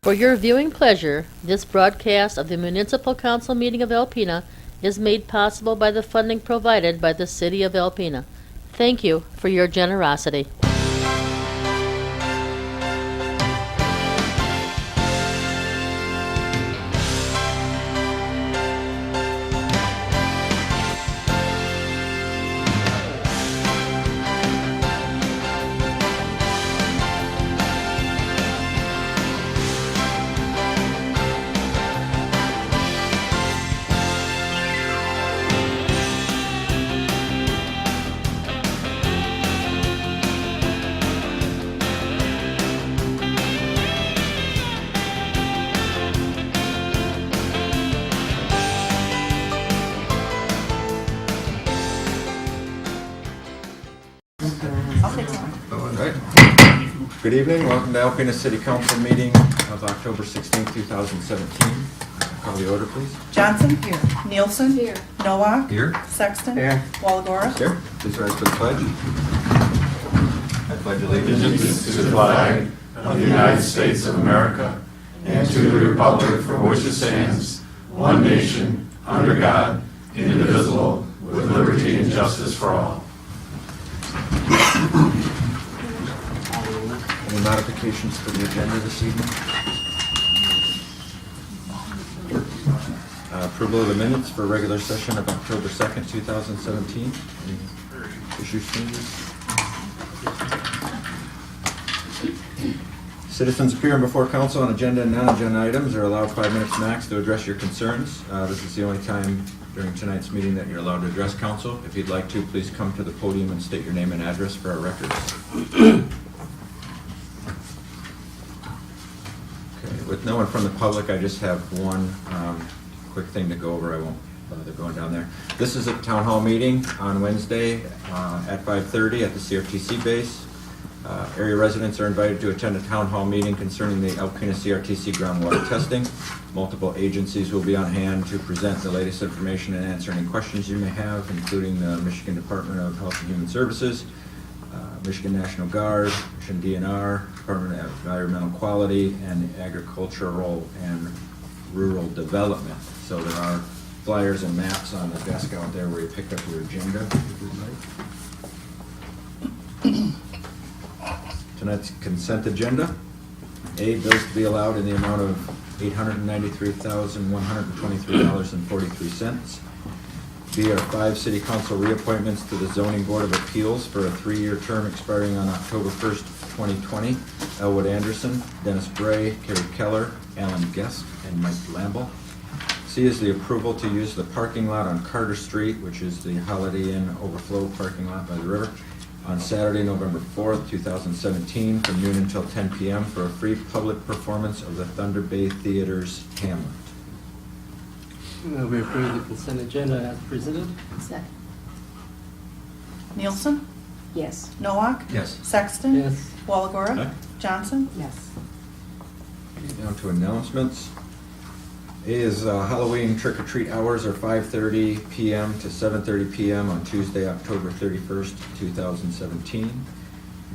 For your viewing pleasure, this broadcast of the Municipal Council meeting of Alpena is made possible by the funding provided by the City of Alpena. Thank you for your generosity. Good evening. Welcome to Alpena City Council meeting of October 16, 2017. Call the order, please. Johnson? Here. Nielsen? Here. Nowak? Here. Sexton? Here. Walagora? Here. Please rise for the pledge. I pledge allegiance to the flag of the United States of America and to the republic for which it stands, one nation, under God, indivisible, with liberty and justice for all. Any modifications to the agenda this evening? Approval of the minutes for regular session of October 2nd, 2017. Any issues, changes? Citizens appearing before council on agenda and non-agenda items are allowed 5 minutes max to address your concerns. This is the only time during tonight's meeting that you're allowed to address council. If you'd like to, please come to the podium and state your name and address for our records. With no one from the public, I just have one quick thing to go over. I won't bother going down there. This is a town hall meeting on Wednesday at 5:30 at the CRTC base. Area residents are invited to attend a town hall meeting concerning the Alpena CRTC groundwater testing. Multiple agencies will be on hand to present the latest information and answer any questions you may have, including the Michigan Department of Health and Human Services, Michigan National Guard, Michigan DNR, Department of Environmental Quality, and Agricultural and Rural Development. So there are flyers and maps on the desk out there where you picked up your agenda, if you'd like. Tonight's consent agenda. A, bills to be allowed in the amount of $893,123.43. B are 5 city council reappointments to the zoning board of appeals for a 3-year term expiring on October 1st, 2020. Elwood Anderson, Dennis Bray, Cary Keller, Alan Guest, and Mike Lamble. C is the approval to use the parking lot on Carter Street, which is the Holiday Inn Overflow parking lot by the river, on Saturday, November 4th, 2017, from noon until 10 p.m. for a free public performance of the Thunder Bay Theater's Hamlet. We approve the consent agenda as presented. Second. Nielsen? Yes. Nowak? Yes. Sexton? Yes. Walagora? Aye. Johnson? Yes. Down to announcements. A is Halloween trick-or-treat hours are 5:30 p.m. to 7:30 p.m. on Tuesday, October 31st, 2017.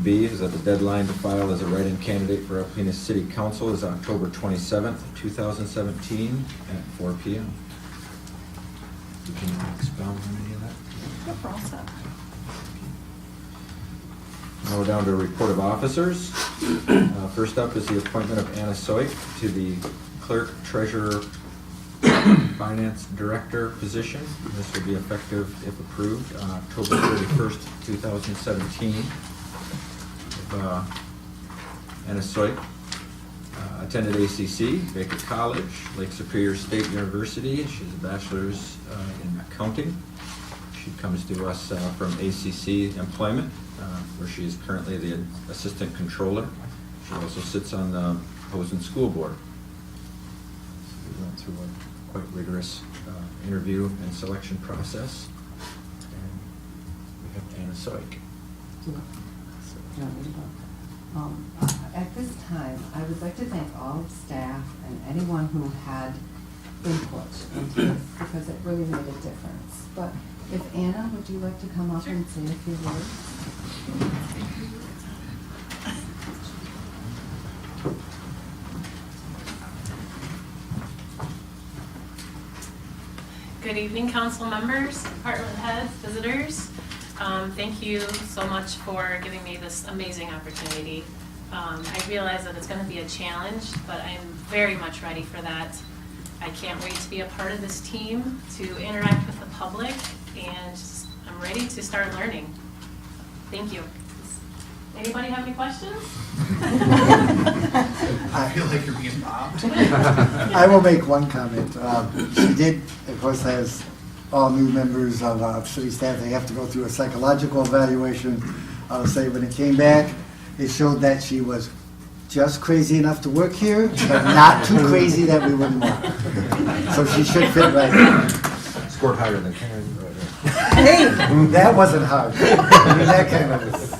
B is that the deadline to file as a write-in candidate for Alpena City Council is October 27th, 2017 at 4 p.m. You can expound on any of that? Yep, we're all set. Now we're down to a report of officers. First up is the appointment of Anna Soik to the Clerk, Treasurer, Finance Director position. This will be effective, if approved, on October 31st, 2017. Anna Soik attended ACC, Baker College, Lake Superior State University. She has a bachelor's in accounting. She comes to us from ACC Employment, where she is currently the Assistant Controller. She also sits on the Hosen School Board. So we went through a quite rigorous interview and selection process. And we have Anna Soik. At this time, I would like to thank all staff and anyone who had input into this, because it really made a difference. But if Anna, would you like to come up and say a few words? Good evening, council members, department heads, visitors. Thank you so much for giving me this amazing opportunity. I realize that it's going to be a challenge, but I'm very much ready for that. I can't wait to be a part of this team, to interact with the public, and I'm ready to start learning. Thank you. Anybody have any questions? I feel like you're being mobbed. I will make one comment. She did, of course, as all new members of city staff, they have to go through a psychological evaluation. I'll say when it came back, it showed that she was just crazy enough to work here, but not too crazy that we wouldn't want her. So she should fit right in. Scored higher than Karen. Hey, That wasn't hard. I mean, that kind of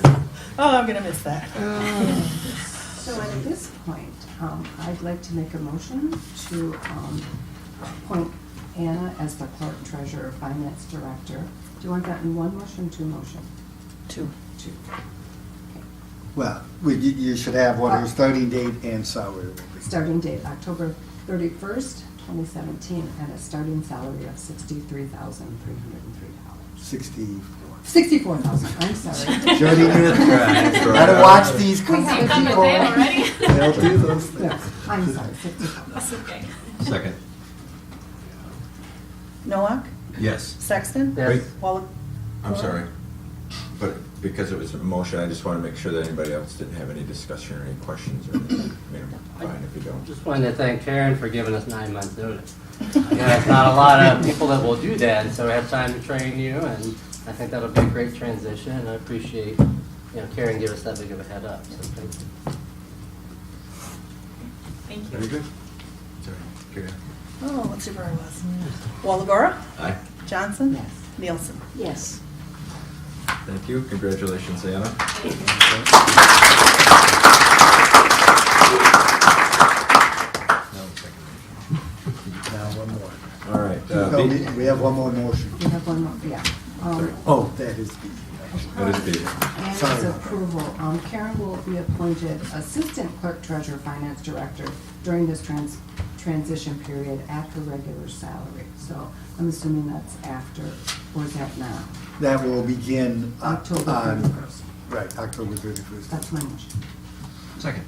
oh, I'm gonna miss that. So at this point, I'd like to make a motion to appoint Anna as the clerk treasurer finance director. Do you want that in one motion or two motion? Two. Two. well, you should have what her starting date and salary will be. Starting date, October 31st, 2017, and a starting salary of $63,303. 64. 64,000, I'm sorry. Jody, gotta watch these We have Done a with it already? They'll do those things. Yes, I'm sorry, 64,000. That's okay. Second. Noack, Yes. Sexton, Yes. Wallach. I'm sorry, but because it was a motion, I just want to make sure that anybody else didn't have any discussion or any questions or anything. I mean, I'm fine if you don't. Just wanted to thank Karen for giving us 9 months notice. Yeah, it's not a lot of people that will do that, and so we have time to train you, and I think that'll be a great transition, and I appreciate, Karen giving us that big of a head up, so thank you. Thank you. Very good. Sorry, Karen. Oh, let's see where I was. Walagora, Aye. Johnson, Yes. Nielsen. Yes. Thank you. Congratulations, Anna. Now, one more. All right. No, B. we have one more motion. We have one more, yeah. Sorry. Oh, that is B. That is B. Anna's Sorry. approval, Karen will be appointed Assistant Clerk Treasurer Finance Director during this transition period at her regular salary. So I'm assuming that's after, or is that now? That will begin October on, 31st. right, October 31st. That's my motion. Second.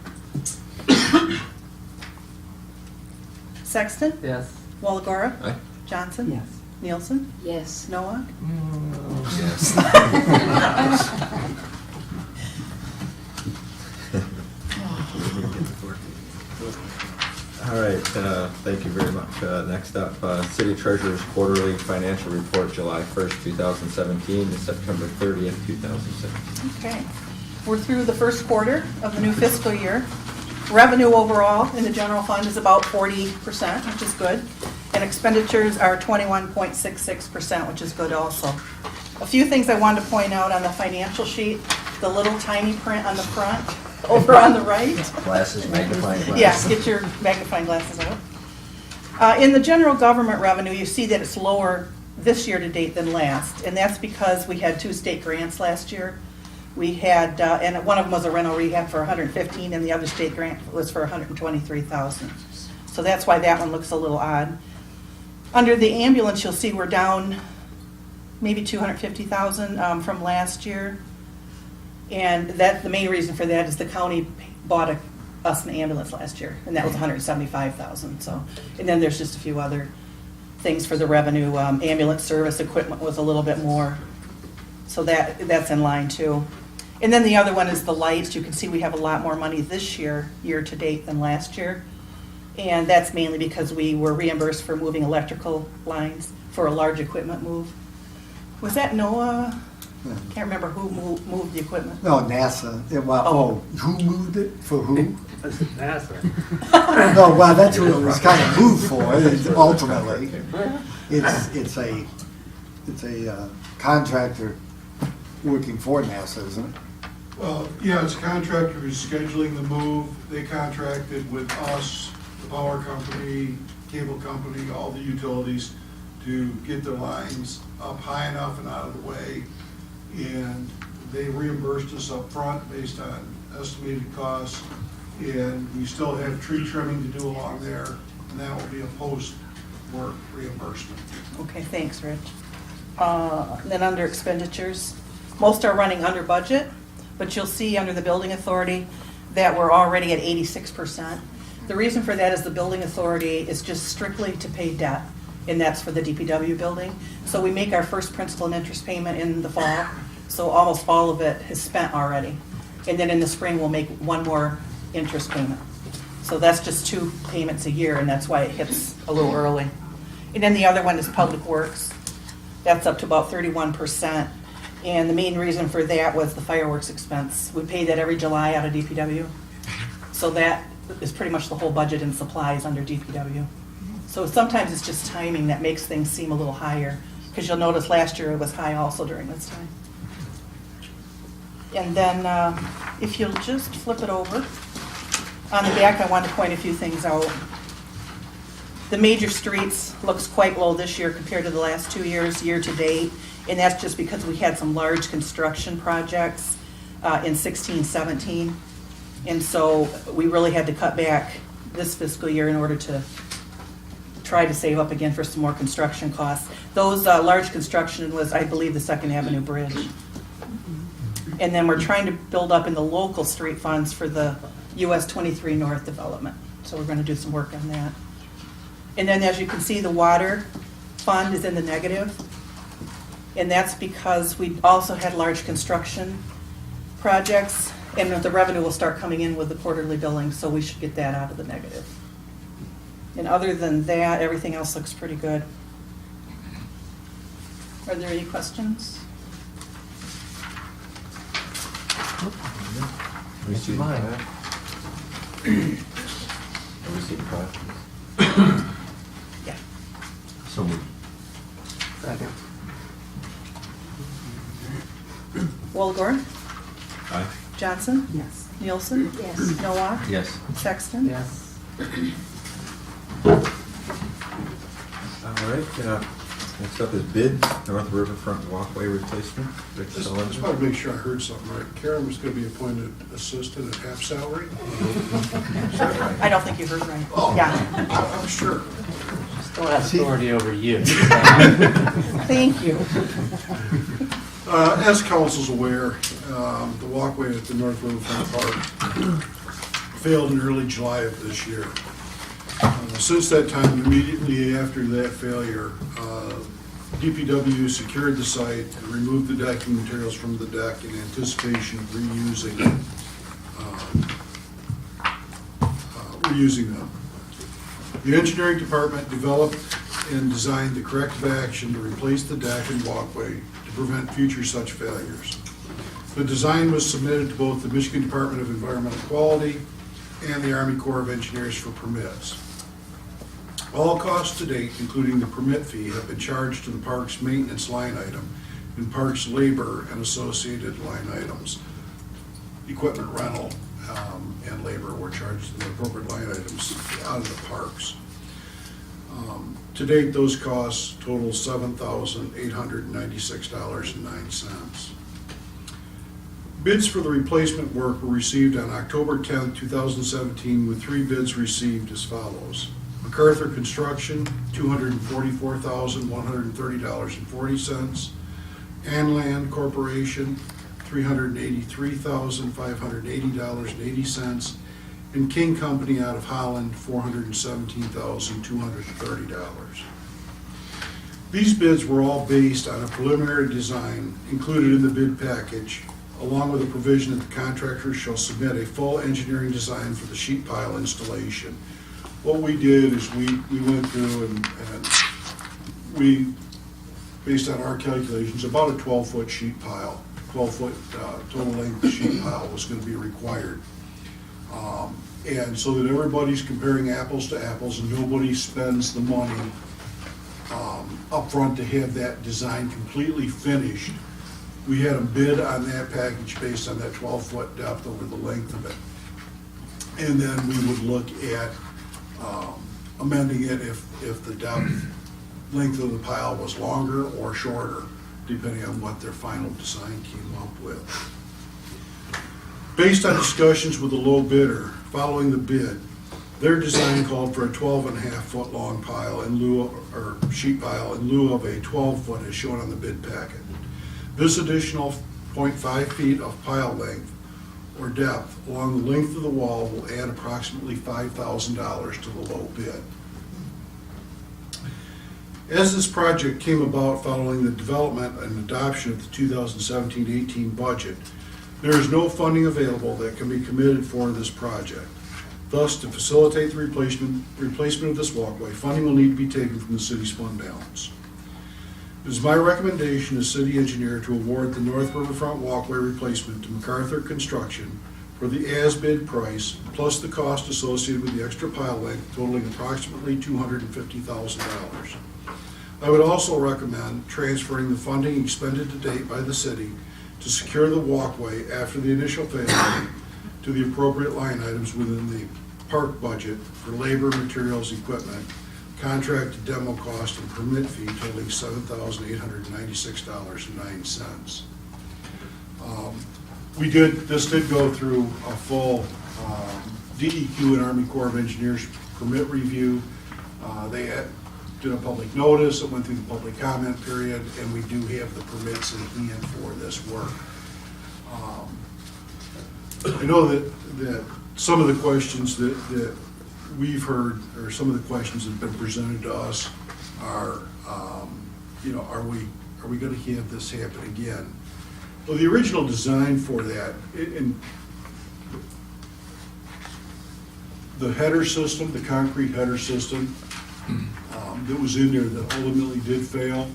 Sexton, Yes. Walagora, Aye. Johnson. Yes. Nielsen, Yes. Noack. Yes. All right, thank you very much. Next up, City Treasurer's Quarterly Financial Report, July 1st, 2017 to September 30th, 2017. Okay. We're through the first quarter of the new fiscal year. Revenue overall in the general fund is about 40%, which is good. And expenditures are 21.66%, which is good also. A few things I wanted to point out on the financial sheet, the little tiny print on the front, over on the right. Glasses, magnifying glasses. Yeah, get your magnifying glasses out. In the general government revenue, you see that it's lower this year to date than last, and that's because we had 2 state grants last year. We had, and one of them was a rental rehab for $115,000, and the other state grant was for $123,000. So that's why that one looks a little odd. Under the ambulance, you'll see we're down maybe $250,000 from last year. And that, the main reason for that is the county bought us an ambulance last year, and that was $175,000. So, and then there's just a few other things for the revenue. Ambulance service equipment was a little bit more, so that's in line too. And then the other one is the lights. You can see we have a lot more money this year, year to date, than last year. And that's mainly because we were reimbursed for moving electrical lines for a large equipment move. Was that NOAA? Can't remember who moved the equipment. No, NASA. Who moved it? For who? That's NASA. No, well, that's who it was kind of moved for, ultimately. It's a contractor working for NASA, isn't it? Well, yeah, it's a contractor who's scheduling the move. They contracted with us, the power company, cable company, all the utilities to get the lines up high enough and out of the way. And they reimbursed us up front based on estimated costs. And we still have tree trimming to do along there, and that will be a work reimbursement. Okay, thanks, Rich. Then under expenditures, most are running under budget, but you'll see under the building authority that we're already at 86%. The reason for that is the building authority is just strictly to pay debt, and that's for the DPW building. So we make our first principal and interest payment in the fall, so almost all of it is spent already. And then in the spring, we'll make one more interest payment. So that's just 2 payments a year, and that's why it hits a little early. And then the other one is Public Works. That's up to about 31%. And the main reason for that was the fireworks expense. We pay that every July out of DPW. So that is pretty much the whole budget and supplies under DPW. So sometimes it's just timing that makes things seem a little higher, because you'll notice last year it was high also during this time. And then if you'll just flip it over, on the back I want to point a few things out. The major streets looks quite low this year compared to the last 2 years, year to date, and that's just because we had some large construction projects in 16, 17, and so we really had to cut back this fiscal year in order to try to save up again for some more construction costs. Those large construction was, I believe, the 2nd Avenue Bridge. And then we're trying to build up in the local street funds for the US 23 North development, so we're going to do some work on that. And then as you can see, the water fund is in the negative. And that's because we also had large construction projects, and the revenue will start coming in with the quarterly billing, so we should get that out of the negative. And other than that, everything else looks pretty good. Are there any questions? Receipt mine. Receipt copies. Yeah. So moved. Second. Walagora? Aye. Johnson? Yes. Nielsen? Yes. Nowak? Yes. Sexton? Yes. All right, next up is bid, North Riverfront Walkway Replacement. Rich Just Sullivan. want to make sure I heard something right. Karen was going to be appointed assistant at half salary? Is that right? I don't think you heard right. Oh, Yeah. I'm sure. Still has authority over you. Thank you. As council's aware, the walkway at the North Riverfront Park failed in early July of this year. Since that time, immediately after that failure, DPW secured the site and removed the decking materials from the deck in anticipation of reusing them. The engineering department developed and designed the corrective action to replace the deck and walkway to prevent future such failures. The design was submitted to both the Michigan Department of Environmental Quality and the Army Corps of Engineers for permits. All costs to date, including the permit fee, have been charged to the park's maintenance line item and park's labor and associated line items. Equipment rental and labor were charged to the appropriate line items out of the parks. To date, those costs total $7,896.09. Bids for the replacement work were received on October 10, 2017, with 3 bids received as follows. MacArthur Construction, $244,130.40. Anland Corporation, $383,580.80. And King Company out of Holland, $417,230. These bids were all based on a preliminary design included in the bid package, along with a provision that the contractor shall submit a full engineering design for the sheet pile installation. What we did is we went through and we, based on our calculations, about a 12-foot sheet pile, 12-foot total length sheet pile was going to be required. And so that everybody's comparing apples to apples and nobody spends the money up front to have that design completely finished. We had a bid on that package based on that 12-foot depth over the length of it. And then we would look at amending it if the length of the pile was longer or shorter, depending on what their final design came up with. Based on discussions with the low bidder, following the bid, Their design called for a 12.5-foot long pile in lieu of, or sheet pile in lieu of a 12-foot as shown on the bid packet. This additional 0.5 feet of pile length or depth along the length of the wall will add approximately $5,000 to the low bid. As this project came about following the development and adoption of the 2017-18 budget, there is no funding available that can be committed for this project. Thus, to facilitate the replacement of this walkway, funding will need to be taken from the city's fund balance. It is my recommendation as city engineer to award the North Riverfront walkway replacement to MacArthur Construction for the as-bid price, plus the cost associated with the extra pile length totaling approximately $250,000. I would also recommend transferring the funding expended to date by the city to secure the walkway after the initial phase to the appropriate line items within the park budget for labor, materials, equipment, contract to demo cost, and permit fee totaling $7,896.09. This did go through a full DEQ and Army Corps of Engineers permit review. They did a public notice, it went through the public comment period, and we do have the permits in hand for this work. I know that some of the questions that we've heard, or some of the questions that have been presented to us are, are we going to have this happen again? Well, the original design for that, in the header system, the concrete header system that was in there that ultimately did fail,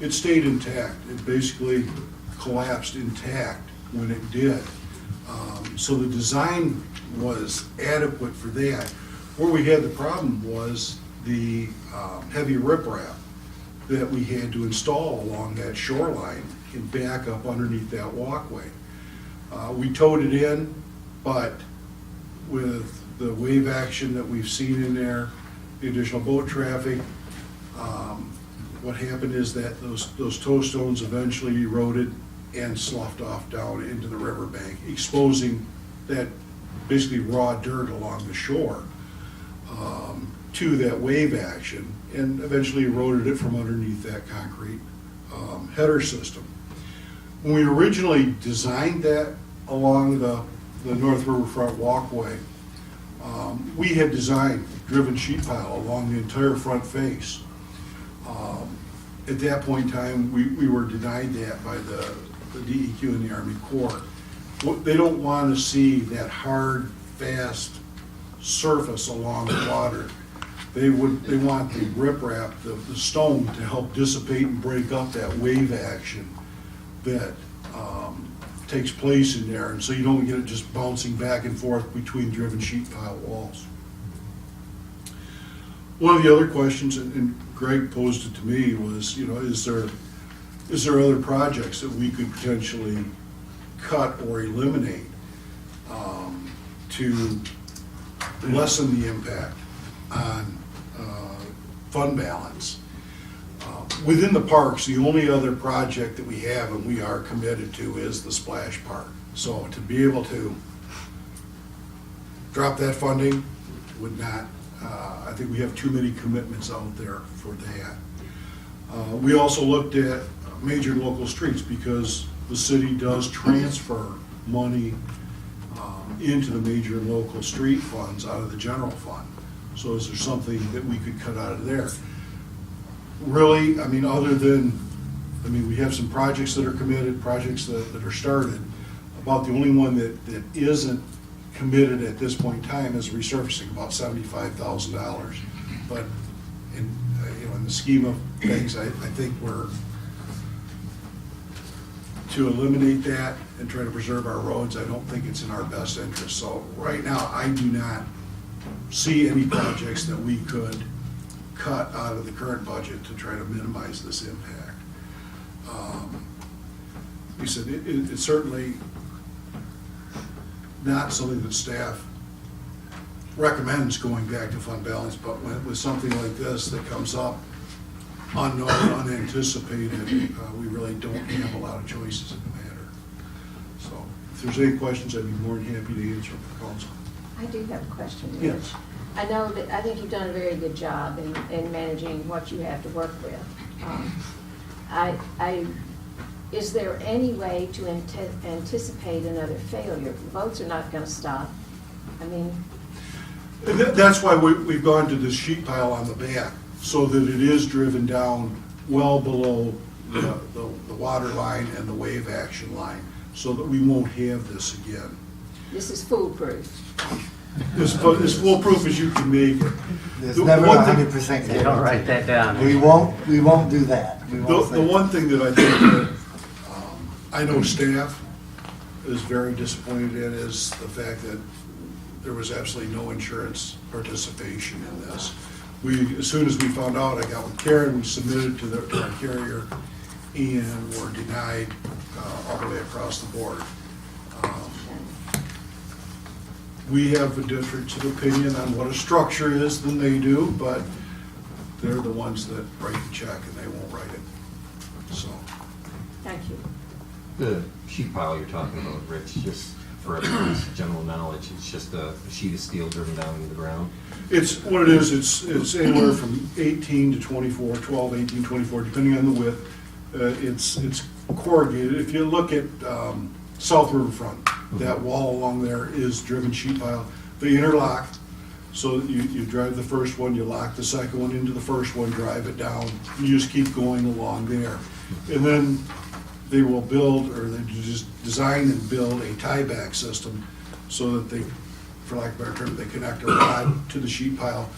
it stayed intact. It basically collapsed intact when it did. So the design was adequate for that. Where we had the problem was the heavy riprap that we had to install along that shoreline and back up underneath that walkway. We towed it in, but with the wave action that we've seen in there, the additional boat traffic, what happened is that those tow stones eventually eroded and sloughed off down into the riverbank, exposing that basically raw dirt along the shore to that wave action, and eventually eroded it from underneath that concrete header system. When we originally designed that along the North Riverfront walkway, we had designed driven sheet pile along the entire front face. At that point in time, we were denied that by the DEQ and the Army Corps. They don't want to see that hard, fast surface along the water. They want the riprap, the stone, to help dissipate and break up that wave action that takes place in there, and so you don't get it just bouncing back and forth between driven sheet pile walls. One of the other questions, and Greg posed it to me, was, is there other projects that we could potentially cut or eliminate to lessen the impact on fund balance? Within the parks, the only other project that we have and we are committed to is the splash park. So to be able to drop that funding would not, I think we have too many commitments out there for that. We also looked at major local streets because the city does transfer money into the major local street funds out of the general fund. So is there something that we could cut out of there? Really, other than, we have some projects that are committed, projects that are started. About the only one that isn't committed at this point in time is resurfacing, about $75,000. But in the scheme of things, I think we're to eliminate that and try to preserve our roads. I don't think it's in our best interest. So right now, I do not see any projects that we could cut out of the current budget to try to minimize this impact. He said it's certainly not something that staff recommends going back to fund balance, but with something like this that comes up unknown, unanticipated, we really don't have a lot of choices in the matter. So if there's any questions, I'd be more than happy to answer for council. I do have a question, Yes. Rich. I know that, I think you've done a very good job in managing what you have to work with. Is there any way to anticipate another failure? Boats are not gonna stop. I mean, And that's why we've gone to this sheet pile on the back, so that it is driven down well below the water line and the wave action line, so that we won't have this again. this is foolproof. As foolproof as you can make it. There's The never one thing- 100% You don't write that down. We won't do that. We won't The say- one thing that I think that, I know staff is very disappointed in is the fact that there was absolutely no insurance participation in this. As soon as we found out, I got with Cary, we submitted to our carrier, and were denied all the way across the board. We have a difference of opinion on what a structure is than they do, but they're the ones that write the check and they won't write it, so. Thank you. The sheet pile you're talking about, Rich, just for everyone's general knowledge, it's just a sheet of steel driven down into the ground? It's, what it is, it's anywhere from 18 to 24, 12, 18, 24, depending on the width. It's corrugated. If you look at South Riverfront, that wall along there is driven sheet pile. They interlock, so you drive the first one, you lock the second one into the first one, drive it down, you just keep going along there. And then they will build, or they just design and build a tie-back system so that they, for lack of a better term, they connect a rod to the sheet pile,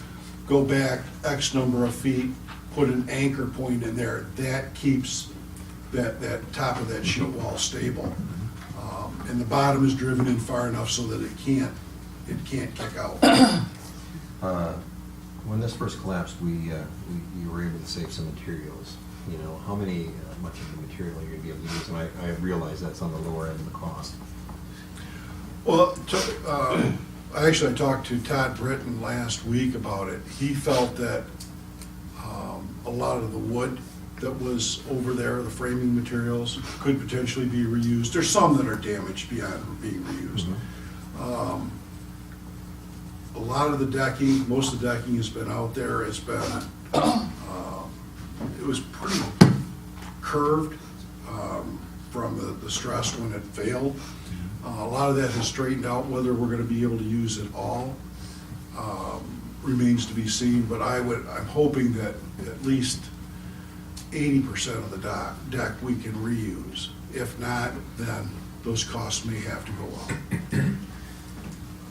go back X number of feet, put an anchor point in there. That keeps that top of that sheet wall stable. And the bottom is driven in far enough so that it can't kick out. When this first collapsed, we were able to save some materials. You know, how much of the material you're going to be able to use? And I realize that's on the lower end of the cost. Well, I talked to Todd Britton last week about it. He felt that a lot of the wood that was over there, the framing materials, could potentially be reused. There's some that are damaged beyond being reused. A lot of the decking, most of the decking has been out there. It's been, it was pretty curved from the stress when it failed. A lot of that has straightened out. Whether we're going to be able to use it all remains to be seen, but I'm hoping that at least 80% of the deck we can reuse. If not, then those costs may have to go up.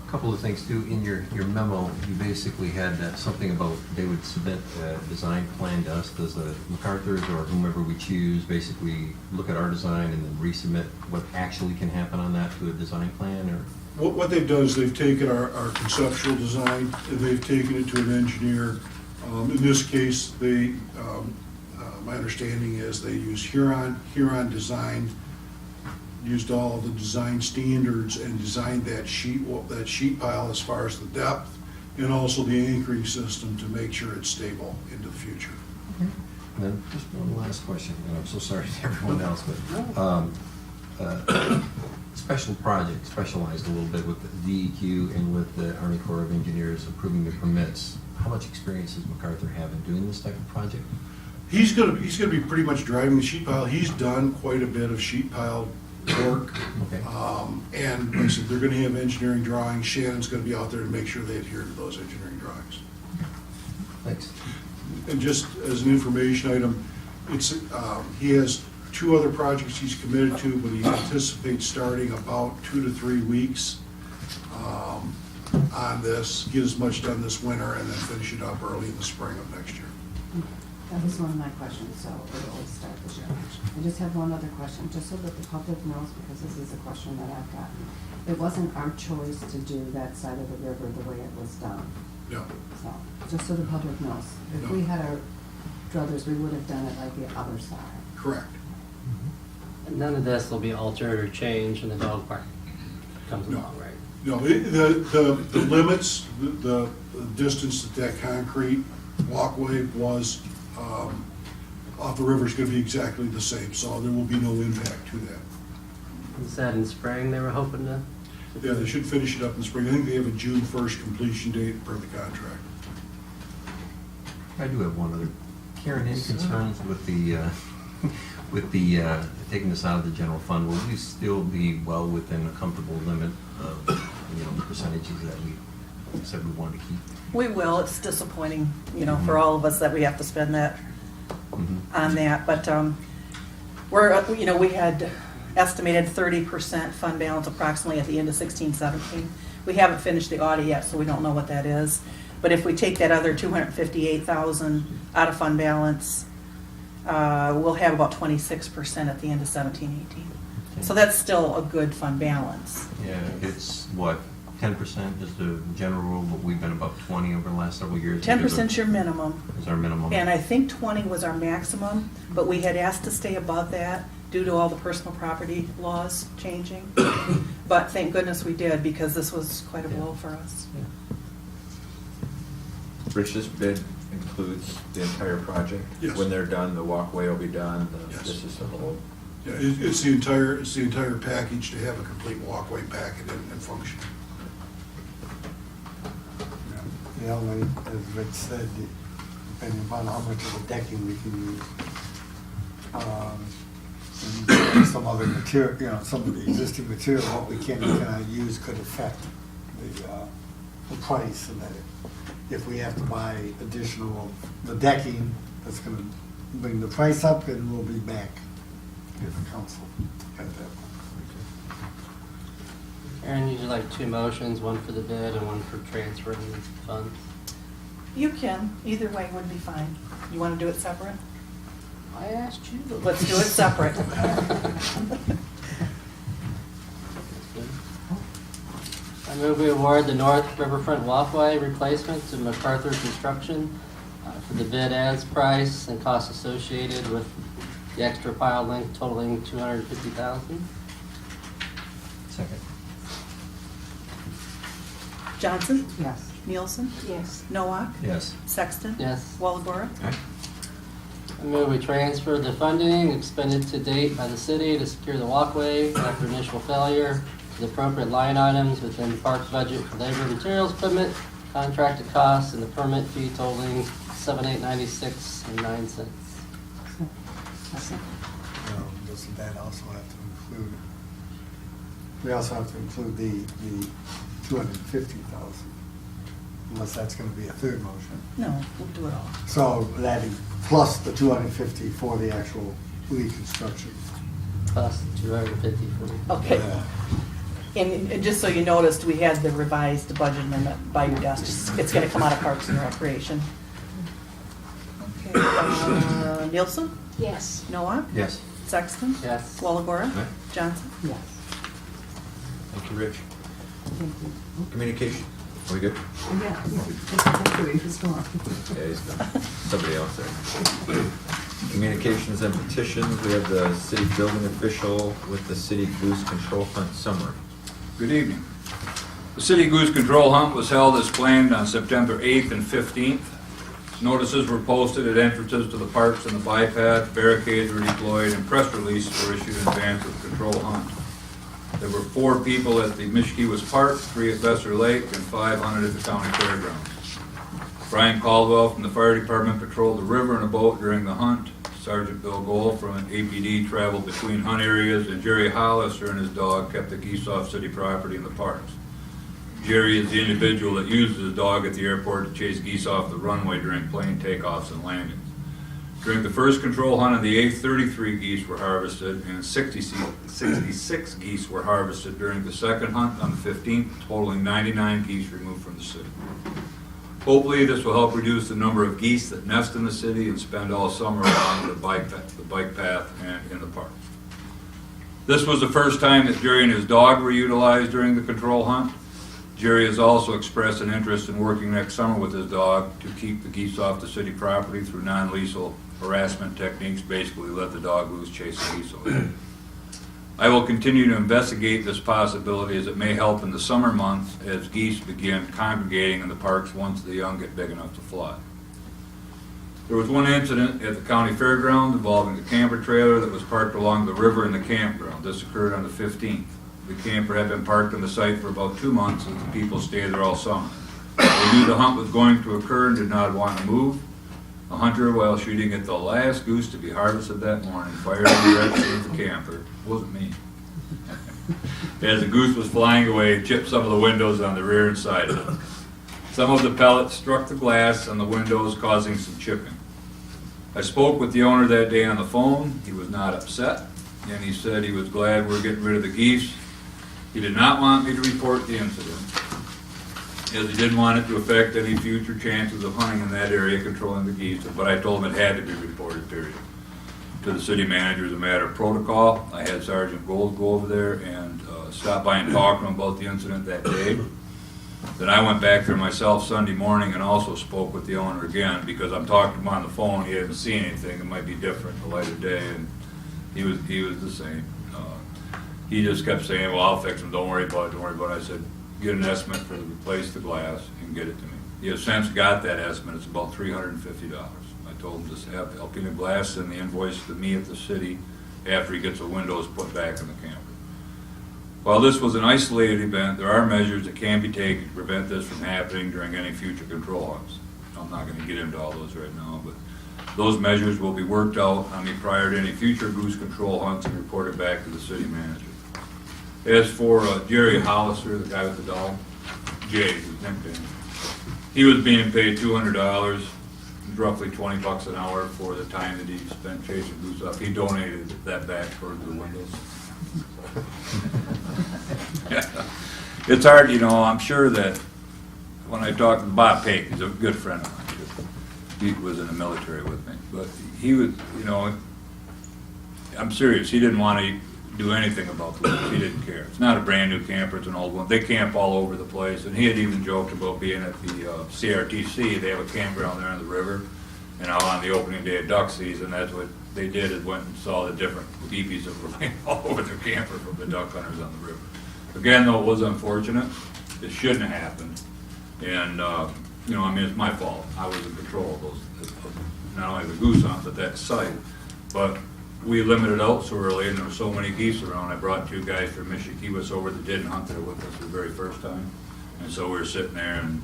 A couple of things too, in your memo, you basically had something about they would submit a design plan to us. Does the MacArthur's or whomever we choose basically look at our design and then resubmit what actually can happen on that to a design plan, or? What they've done is they've taken our conceptual design and they've taken it to an engineer. In this case, my understanding is they use Huron. Huron used all of the design standards and designed that sheet pile as far as the depth and also the anchoring system to make sure it's stable into the future. And then just one last question, and I'm so sorry to everyone else, but special project, specialized a little bit with the DEQ and with the Army Corps of Engineers approving the permits. How much experience does MacArthur have in doing this type of project? He's gonna be pretty much driving the sheet pile. He's done quite a bit of sheet pile work. Okay. And like I said, they're gonna have engineering drawings. Shannon's gonna be out there to make sure they adhere to those engineering drawings. Thanks. And just as an information item, he has 2 other projects he's committed to, but he anticipates starting about 2 to 3 weeks on this, get as much done this winter, and then finish it up early in the spring of next year. That was one of my questions, so it'll always start this year. I just have one other question, just so that the public knows, because this is a question that I've gotten. It wasn't our choice to do that side of the river the way it was done. No. So, just so the public knows. If we had our druthers, we would have done it like the other side. Correct. None of this will be altered or changed when the dog park comes along, right? No, the limits, the distance that concrete walkway was off the river is going to be exactly the same, so there will be no impact to that. You said in spring they were hoping to Yeah, they should finish it up in spring. I think they have a June 1st completion date per the contract. I do have one other. Karen, any concerns with the, taking this out of the general fund? Will we still be well within a comfortable limit of, the percentages that we said we wanted to keep? We will. It's disappointing, for all of us that we have to spend that on that. But we had estimated 30% fund balance approximately at the end of 16-17. We haven't finished the audit yet, so we don't know what that is. But if we take that other 258,000 out of fund balance, we'll have about 26% at the end of 17-18. So that's still a good fund balance. Yeah, it's what, 10% is the general rule, but we've been about 20 over the last several years. 10% is your minimum. Is our minimum. And I think 20 was our maximum, but we had asked to stay above that due to all the personal property laws changing. But thank goodness we did, because this was quite a blow for us. Yeah. Rich, this bid includes the entire project? Yes. When they're done, the walkway will be done, Yes. this is the whole, Yeah, it's the entire package to have a complete walkway packet and function. The only, as Rich said, depending upon how much of the decking we can use. And some other material, some of the existing material, what we can use could affect the price, and that if we have to buy additional, the decking, that's gonna bring the price up, and we'll be back with the council at that point. Aaron, you'd like two motions, one for the bid and one for transferring the funds? You can, either way would be fine. You want to do it separate? I asked you. Let's do it separate. I move we award the North Riverfront Walkway replacement to MacArthur Construction for the bid as price and costs associated with the extra pile length totaling $250,000. Second. Johnson? Yes. Nielsen? Yes. Nowak? Yes. Sexton? Yes. Walagora? I move we transfer the funding expended to date by the city to secure the walkway after initial failure to the appropriate line items within the park budget for labor, materials, equipment, contracted costs, and the permit fee totaling $7,896.09. Doesn't that also have to include, we also have to include the 250,000, unless that's gonna be a third motion. No, we'll do it all. So that plus the 250 for the actual reconstruction. Plus 250 for Okay. Yeah. And just so you noticed, we had the revised budget amendment by your desk. It's going to come out of Parks and Recreation. Okay. Nielsen? Yes. Nowak? Yes. Sexton? Yes. Walagora? Aye. Johnson? Yes. thank you, Rich. Thank you. Communication, are we good? Yeah, exactly, it's gone. Yeah, he's done. Somebody else there. Communications and petitions, we have the city building official with the city goose control hunt summary. Good evening. The City Goose Control Hunt was held as planned on September 8th and 15th. Notices were posted at entrances to the parks and the bypass, barricades were deployed, and press releases were issued in advance of the control hunt. There were 4 people at the Mishkiwas Park, 3 at Besser Lake, and 5 hunted at the county fairgrounds. Brian Caldwell from the fire department patrolled the river in a boat during the hunt. Sergeant Bill Gold from an APD traveled between hunt areas, and Jerry Hollister and his dog kept the geese off city property in the parks. Jerry is the individual that uses his dog at the airport to chase geese off the runway during plane takeoffs and landings. During the first control hunt on the 8th, 33 geese were harvested, and 66 geese were harvested during the second hunt on the 15th, totaling 99 geese removed from the city. Hopefully, this will help reduce the number of geese that nest in the city and spend all summer along the bike path and in the parks. This was the first time that Jerry and his dog were utilized during the control hunt. Jerry has also expressed an interest in working next summer with his dog to keep the geese off the city property through non-lethal harassment techniques, basically let the dog loose, chase the geese away. I will continue to investigate this possibility as it may help in the summer months as geese begin congregating in the parks once the young get big enough to fly. There was one incident at the county fairground involving the camper trailer that was parked along the river in the campground. This occurred on the 15th. The camper had been parked on the site for about 2 months as the people stayed there all summer. They knew the hunt was going to occur and did not want to move. A hunter, while shooting at the last goose to be harvested that morning, fired in the direction of the camper. It wasn't me. As the goose was flying away, it chipped some of the windows on the rear and side of it. Some of the pellets struck the glass on the windows, causing some chipping. I spoke with the owner that day on the phone. He was not upset, and he said he was glad we were getting rid of the geese. He did not want me to report the incident, as he didn't want it to affect any future chances of hunting in that area controlling the geese, but I told him it had to be reported, period. To the city manager as a matter of protocol. I had Sergeant Gold go over there and stop by and talk to him about the incident that day. Then I went back there myself Sunday morning and also spoke with the owner again, because I'm talking to him on the phone. He hadn't seen anything. It might be different in the light of day, and he was the same. He just kept saying, well, I'll fix them, don't worry about it, don't worry about it. I said, get an estimate for to replace the glass and get it to me. He has since got that estimate. It's about $350. I told him to have Alpena glass send the invoice to me at the city after he gets the windows put back in the camper. While this was an isolated event, there are measures that can be taken to prevent this from happening during any future control hunts. I'm not going to get into all those right now, but those measures will be worked out on me prior to any future goose control hunts and reported back to the city manager. As for Jerry Hollister, the guy with the dog, Jay, his nickname, he was being paid $200, roughly $20 an hour for the time that he spent chasing goose up. He donated that back toward the windows. It's hard, you know, I'm sure that when I talked to Bob Pake, he's a good friend of mine. He was in the military with me, but he was, you know, I'm serious, he didn't want to do anything about the windows. He didn't care. It's not a brand new camper, it's an old one. They camp all over the place, and he had even joked about being at the CRTC. They have a campground there on the river, and out on the opening day of duck season, that's what they did, is went and saw the different teepees that were laying all over their camper from the duck hunters on the river. Again, though, it was unfortunate. It shouldn't have happened, and you know, I mean, it's my fault. I was in control of those, not only the goose hunt, but that site. But we limited out so early, and there were so many geese around. I brought 2 guys from Michikiwas over that didn't hunt there with us the very first time, and so we were sitting there, and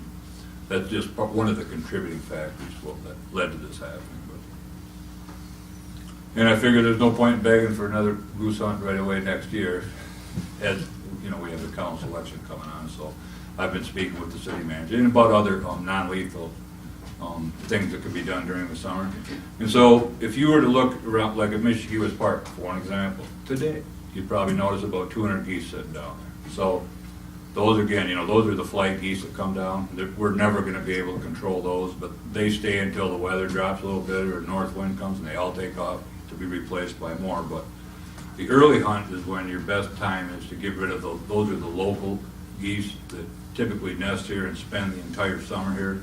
that's just one of the contributing factors that led to this happening. And I figured there's no point in begging for another goose hunt right away next year, as you know, we have the council election coming on. So I've been speaking with the city manager and about other non-lethal things that could be done during the summer. And so if you were to look around, like at Michikiwas Park, for one example, today, you'd probably notice about 200 geese sitting down there. So those, again, you know, those are the flight geese that come down. We're never going to be able to control those, but they stay until the weather drops a little bit or a north wind comes, and they all take off to be replaced by more. But the early hunt is when your best time is to get rid of those are the local geese that typically nest here and spend the entire summer here,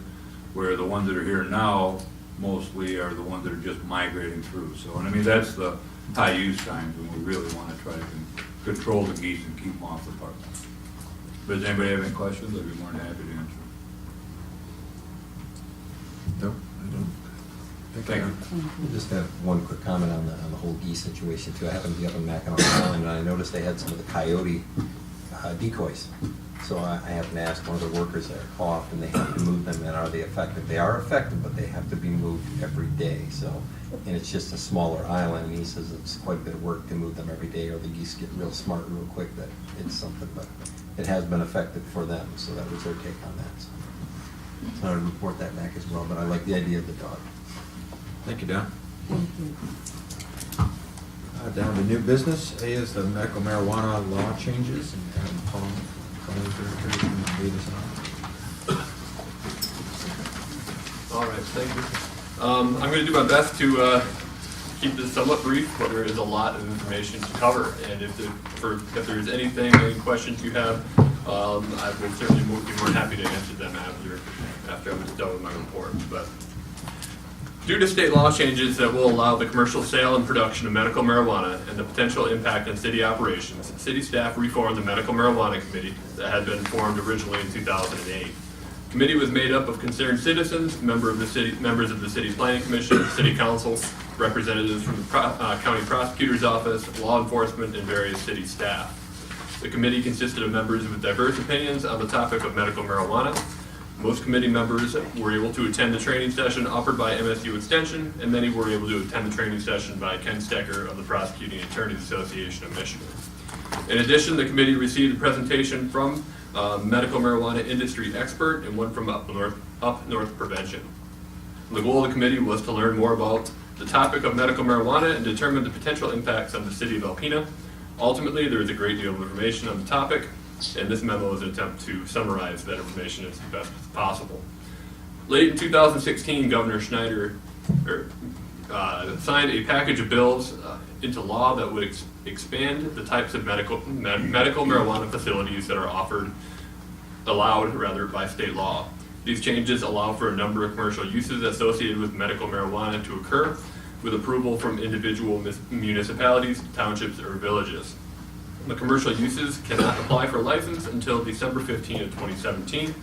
where the ones that are here now mostly are the ones that are just migrating through. So, and I mean, that's the high use times when we really want to try to control the geese and keep them off the park. But does anybody have any questions? I'd be more than happy to answer. No, I don't. Thank you. I just have one quick comment on the whole geese situation too. I happened to be up in Mackinac Island, and I noticed they had some of the coyote decoys. So I happened to ask one of the workers there how often they have to move them, and are they effective? They are effective, but they have to be moved every day. So, and it's just a smaller island, and he says it's quite a bit of work to move them every day, or the geese get real smart real quick that it's something. But it has been effective for them, so that was their take on that. So I would report that back as well, but I like the idea of the dog. Thank you, Don. Thank you. Down to new business. A is the medical marijuana law changes, and Adam Paul, can lead us on. All right, thank you. I'm going to do my best to keep this somewhat brief, but there is a lot of information to cover. And if there's any questions you have, I would certainly be more happy to answer them after I'm done with my report. But due to state law changes that will allow the commercial sale and production of medical marijuana and the potential impact on city operations, city staff reformed the Medical Marijuana Committee that had been formed originally in 2008. The committee was made up of concerned citizens, members of the City Planning Commission, City Council, representatives from the County Prosecutor's Office, law enforcement, and various city staff. The committee consisted of members with diverse opinions on the topic of medical marijuana. Most committee members were able to attend the training session offered by MSU Extension, and many were able to attend the training session by Ken Stecker of the Prosecuting Attorneys Association of Michigan. In addition, the committee received a presentation from medical marijuana industry expert and one from Up North Prevention. The goal of the committee was to learn more about the topic of medical marijuana and determine the potential impacts on the city of Alpena. Ultimately, there is a great deal of information on the topic, and this memo is an attempt to summarize that information as best as possible. Late in 2016, Governor Schneider signed a package of bills into law that would expand the types of medical marijuana facilities that are allowed by state law. These changes allow for a number of commercial uses associated with medical marijuana to occur with approval from individual municipalities, townships, or villages. The commercial uses cannot apply for a license until December 15 of 2017,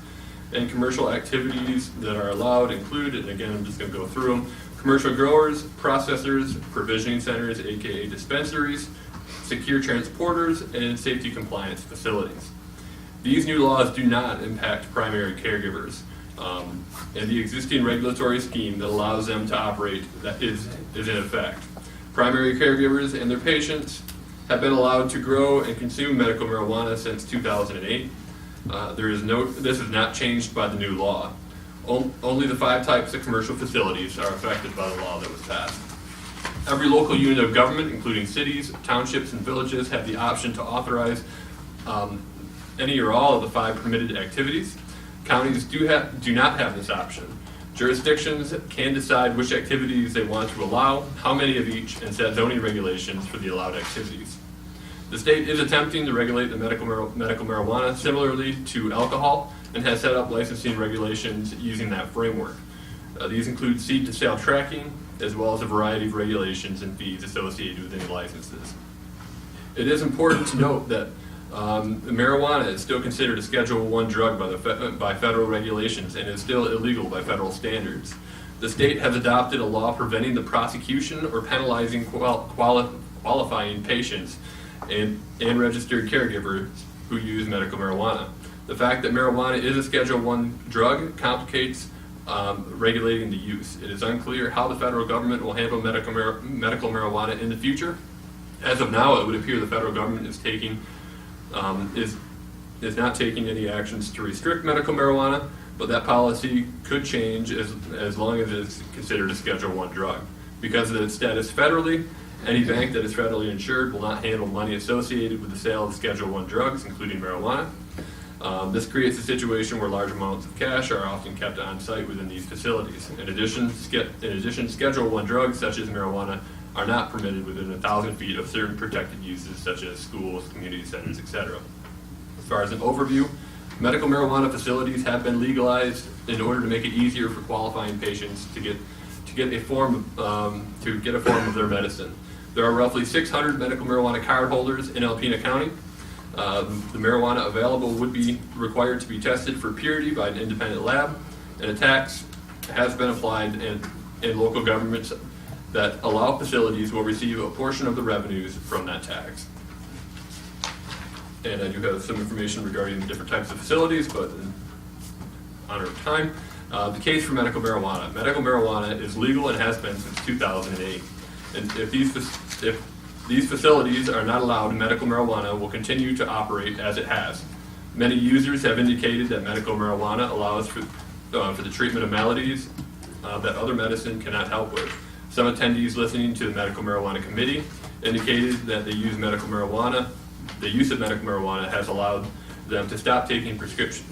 and commercial activities that are allowed include, and again I'm just going to go through them, commercial growers, processors, provisioning centers, aka dispensaries, secure transporters, and safety compliance facilities. These new laws do not impact primary caregivers, and the existing regulatory scheme that allows them to operate that is in effect. Primary caregivers and their patients have been allowed to grow and consume medical marijuana since 2008. This is not changed by the new law. Only the 5 types of commercial facilities are affected by the law that was passed. Every local unit of government, including cities, townships, and villages, have the option to authorize any or all of the 5 permitted activities. Counties do not have this option. Jurisdictions can decide which activities they want to allow, how many of each, and set zoning regulations for the allowed activities. The state is attempting to regulate the medical marijuana similarly to alcohol and has set up licensing regulations using that framework. These include seed-to-sale tracking, as well as a variety of regulations and fees associated with any licenses. It is important to note that marijuana is still considered a Schedule I drug by federal regulations and is still illegal by federal standards. The state has adopted a law preventing the prosecution or penalizing qualifying patients and registered caregivers who use medical marijuana. The fact that marijuana is a Schedule I drug complicates regulating the use. It is unclear how the federal government will handle medical marijuana in the future. As of now, it would appear the federal government is not taking any actions to restrict medical marijuana, but that policy could change as long as it is considered a Schedule I drug. Because of its status federally, any bank that is federally insured will not handle money associated with the sale of Schedule I drugs, including marijuana. This creates a situation where large amounts of cash are often kept on site within these facilities. In addition, Schedule I drugs such as marijuana are not permitted within 1,000 feet of certain protected uses such as schools, community centers, etc. As far as an overview, medical marijuana facilities have been legalized in order to make it easier for qualifying patients to get a form of their medicine. There are roughly 600 medical marijuana card holders in Alpena County. The marijuana available would be required to be tested for purity by an independent lab, and a tax has been applied, and local governments that allow facilities will receive a portion of the revenues from that tax. And I do have some information regarding the different types of facilities, but in honor of time, the case for medical marijuana. Medical marijuana is legal and has been since 2008. And if these facilities are not allowed, medical marijuana will continue to operate as it has. Many users have indicated that medical marijuana allows for the treatment of maladies that other medicine cannot help with. Some attendees listening to the Medical Marijuana Committee indicated that the use of medical marijuana has allowed them to stop taking prescription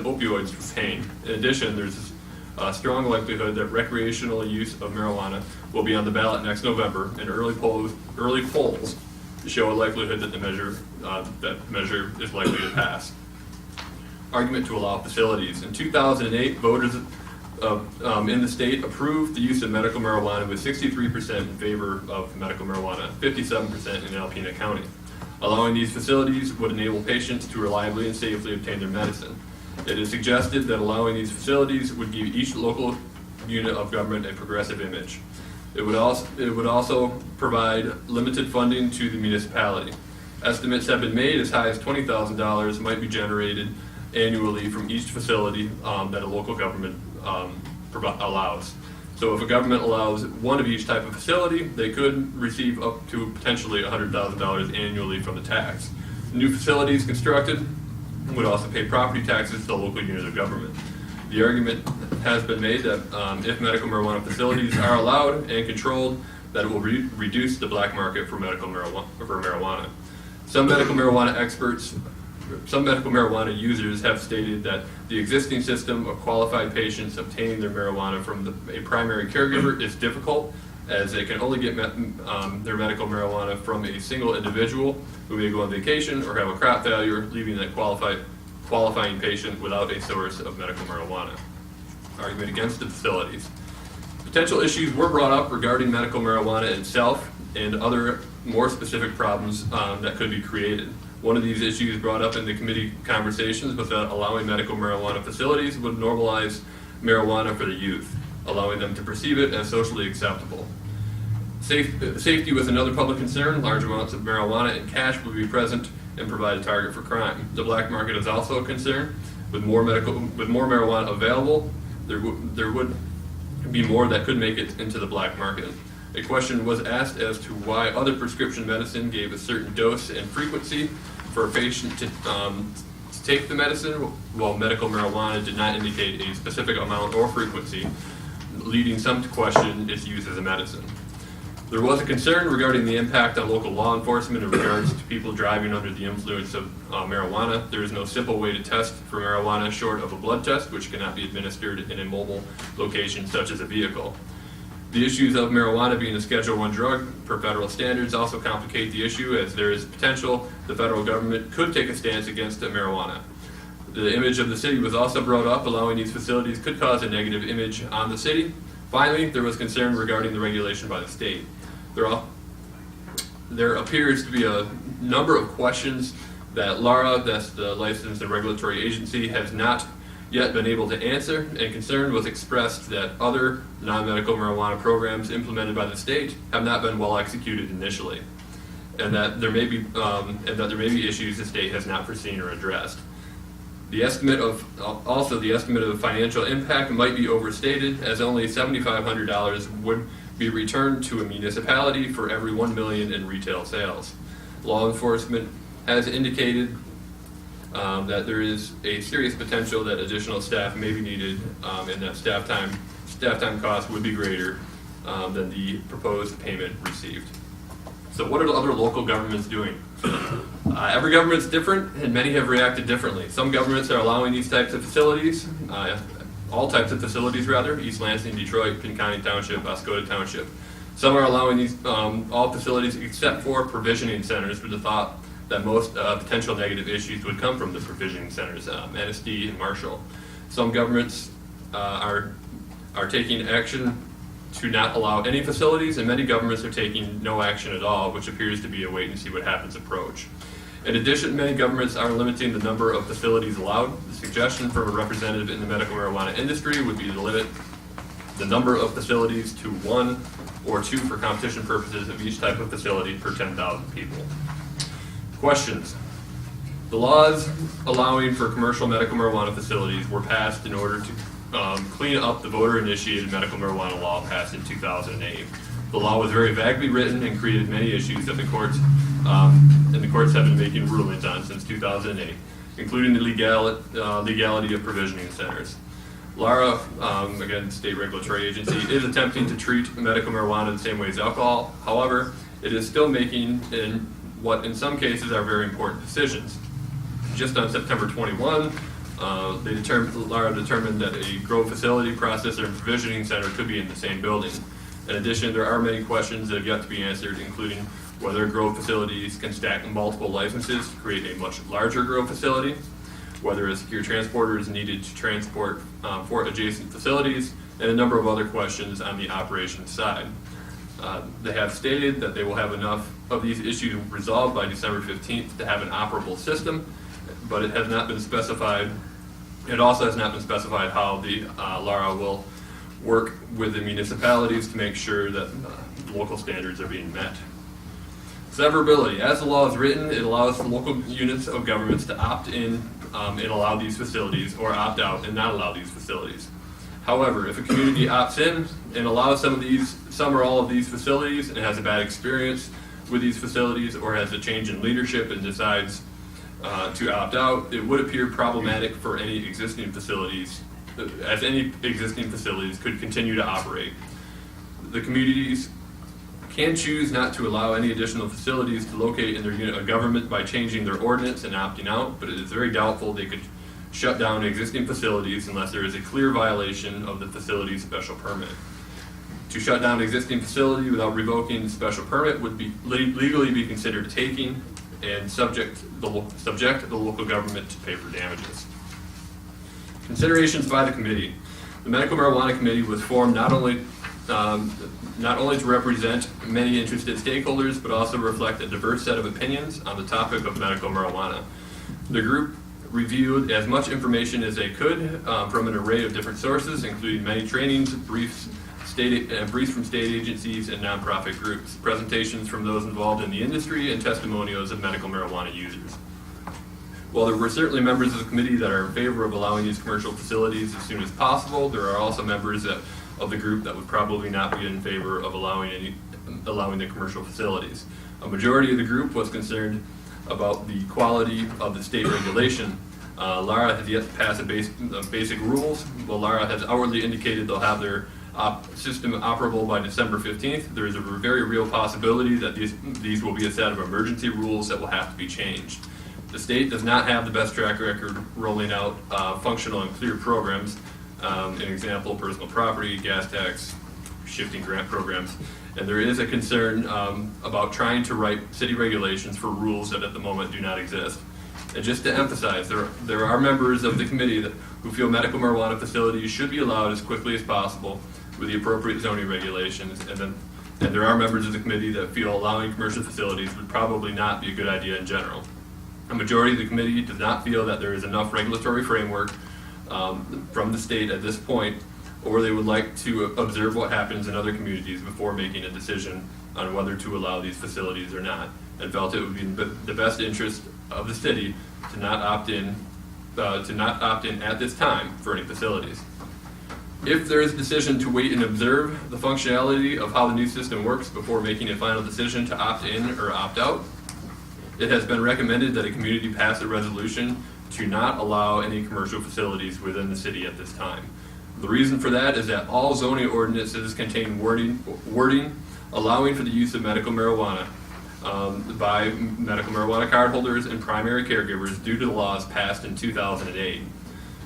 opioids for pain. In addition, there's a strong likelihood that recreational use of marijuana will be on the ballot next November, and early polls show a likelihood that the measure is likely to pass. Argument to allow facilities. In 2008, voters in the state approved the use of medical marijuana with 63% in favor of medical marijuana, 57% in Alpena County. Allowing these facilities would enable patients to reliably and safely obtain their medicine. It is suggested that allowing these facilities would give each local unit of government a progressive image. It would also provide limited funding to the municipality. Estimates have been made as high as $20,000 might be generated annually from each facility that a local government allows. So if a government allows one of each type of facility, they could receive up to potentially $100,000 annually from the tax. New facilities constructed would also pay property taxes to the local unit of government. The argument has been made that if medical marijuana facilities are allowed and controlled, that it will reduce the black market for medical marijuana. Some medical marijuana users have stated that the existing system of qualified patients obtaining their marijuana from a primary caregiver is difficult, as they can only get their medical marijuana from a single individual who may go on vacation or have a crop failure, leaving that qualifying patient without a source of medical marijuana. Argument against the facilities. Potential issues were brought up regarding medical marijuana itself and other more specific problems that could be created. One of these issues brought up in the committee conversations was that allowing medical marijuana facilities would normalize marijuana for the youth, allowing them to perceive it as socially acceptable. Safety was another public concern. Large amounts of marijuana and cash would be present and provide a target for crime. The black market is also a concern. With more marijuana available, there would be more that could make it into the black market. A question was asked as to why other prescription medicine gave a certain dose and frequency for a patient to take the medicine, while medical marijuana did not indicate a specific amount or frequency, leading some to question its use as a medicine. There was a concern regarding the impact on local law enforcement in regards to people driving under the influence of marijuana. There is no simple way to test for marijuana short of a blood test, which cannot be administered in a mobile location such as a vehicle. The issues of marijuana being a Schedule I drug per federal standards also complicate the issue, as there is potential the federal government could take a stance against marijuana. The image of the city was also brought up. Allowing these facilities could cause a negative image on the city. Finally, there was concern regarding the regulation by the state. There appears to be a number of questions that LARA, that's the Licensed and Regulatory Agency, has not yet been able to answer, and concern was expressed that other non-medical marijuana programs implemented by the state have not been well executed initially, and that there may be issues the state has not foreseen or addressed. The estimate of financial impact might be overstated, as only $7,500 would be returned to a municipality for every $1 million in retail sales. Law enforcement has indicated that there is a serious potential that additional staff may be needed, and that staff time cost would be greater than the proposed payment received. So what are the other local governments doing? Every government's different, and many have reacted differently. Some governments are allowing these types of facilities, all types of facilities rather, East Lansing, Detroit, Pinn County Township, Oscoda Township. Some are allowing these all facilities except for provisioning centers, with the thought that most potential negative issues would come from the provisioning centers, Manistee and Marshall. Some governments are taking action to not allow any facilities, and many governments are taking no action at all, which appears to be a wait and see what happens approach. In addition, many governments are limiting the number of facilities allowed. The suggestion from a representative in the medical marijuana industry would be to limit the number of facilities to 1 or 2 for competition purposes of each type of facility per 10,000 people. Questions. The laws allowing for commercial medical marijuana facilities were passed in order to clean up the voter-initiated medical marijuana law passed in 2008. The law was very vaguely written and created many issues that the courts have been making rulings on since 2008, including the legality of provisioning centers. LARA, again, state regulatory agency, is attempting to treat medical marijuana the same way as alcohol. However, it is still making what in some cases are very important decisions. Just on September 21, LARA determined that a grow facility, processor, and provisioning center could be in the same building. In addition, there are many questions that have yet to be answered, including whether grow facilities can stack multiple licenses to create a much larger grow facility, whether a secure transporter is needed to transport for adjacent facilities, and a number of other questions on the operations side. They have stated that they will have enough of these issues resolved by December 15th to have an operable system, but it has not been specified. It also has not been specified how the LARA will work with the municipalities to make sure that local standards are being met. Severability. As the law is written, it allows the local units of governments to opt in and allow these facilities, or opt out and not allow these facilities. However, if a community opts in and allows some or all of these facilities and has a bad experience with these facilities, or has a change in leadership and decides to opt out, it would appear problematic for any existing facilities, as any existing facilities could continue to operate. The communities can choose not to allow any additional facilities to locate in their unit of government by changing their ordinance and opting out, but it is very doubtful they could shut down existing facilities unless there is a clear violation of the facility's special permit. To shut down an existing facility without revoking the special permit would be legally be considered taking and subject the local government to pay for damages. Considerations by the committee. The Medical Marijuana Committee was formed not only to represent many interested stakeholders, but also reflect a diverse set of opinions on the topic of medical marijuana. The group reviewed as much information as they could from an array of different sources, including many trainings, briefs from state agencies and nonprofit groups, presentations from those involved in the industry, and testimonials of medical marijuana users. While there were certainly members of the committee that are in favor of allowing these commercial facilities as soon as possible, there are also members of the group that would probably not be in favor of allowing the commercial facilities. A majority of the group was concerned about the quality of the state regulation. Lara has yet to pass basic rules. While Lara has outwardly indicated they'll have their system operable by December 15th, there is a very real possibility that these will be a set of emergency rules that will have to be changed. The state does not have the best track record rolling out functional and clear programs. An example, personal property, gas tax, shifting grant programs. And there is a concern about trying to write city regulations for rules that at the moment do not exist. And just to emphasize, there are members of the committee who feel medical marijuana facilities should be allowed as quickly as possible with the appropriate zoning regulations. And there are members of the committee that feel allowing commercial facilities would probably not be a good idea in general. A majority of the committee does not feel that there is enough regulatory framework from the state at this point, or they would like to observe what happens in other communities before making a decision on whether to allow these facilities or not, and felt it would be in the best interest of the city to not opt in at this time for any facilities. If there is a decision to wait and observe the functionality of how the new system works before making a final decision to opt in or opt out, it has been recommended that a community pass a resolution to not allow any commercial facilities within the city at this time. The reason for that is that all zoning ordinances contain wording allowing for the use of medical marijuana by medical marijuana cardholders and primary caregivers due to the laws passed in 2008.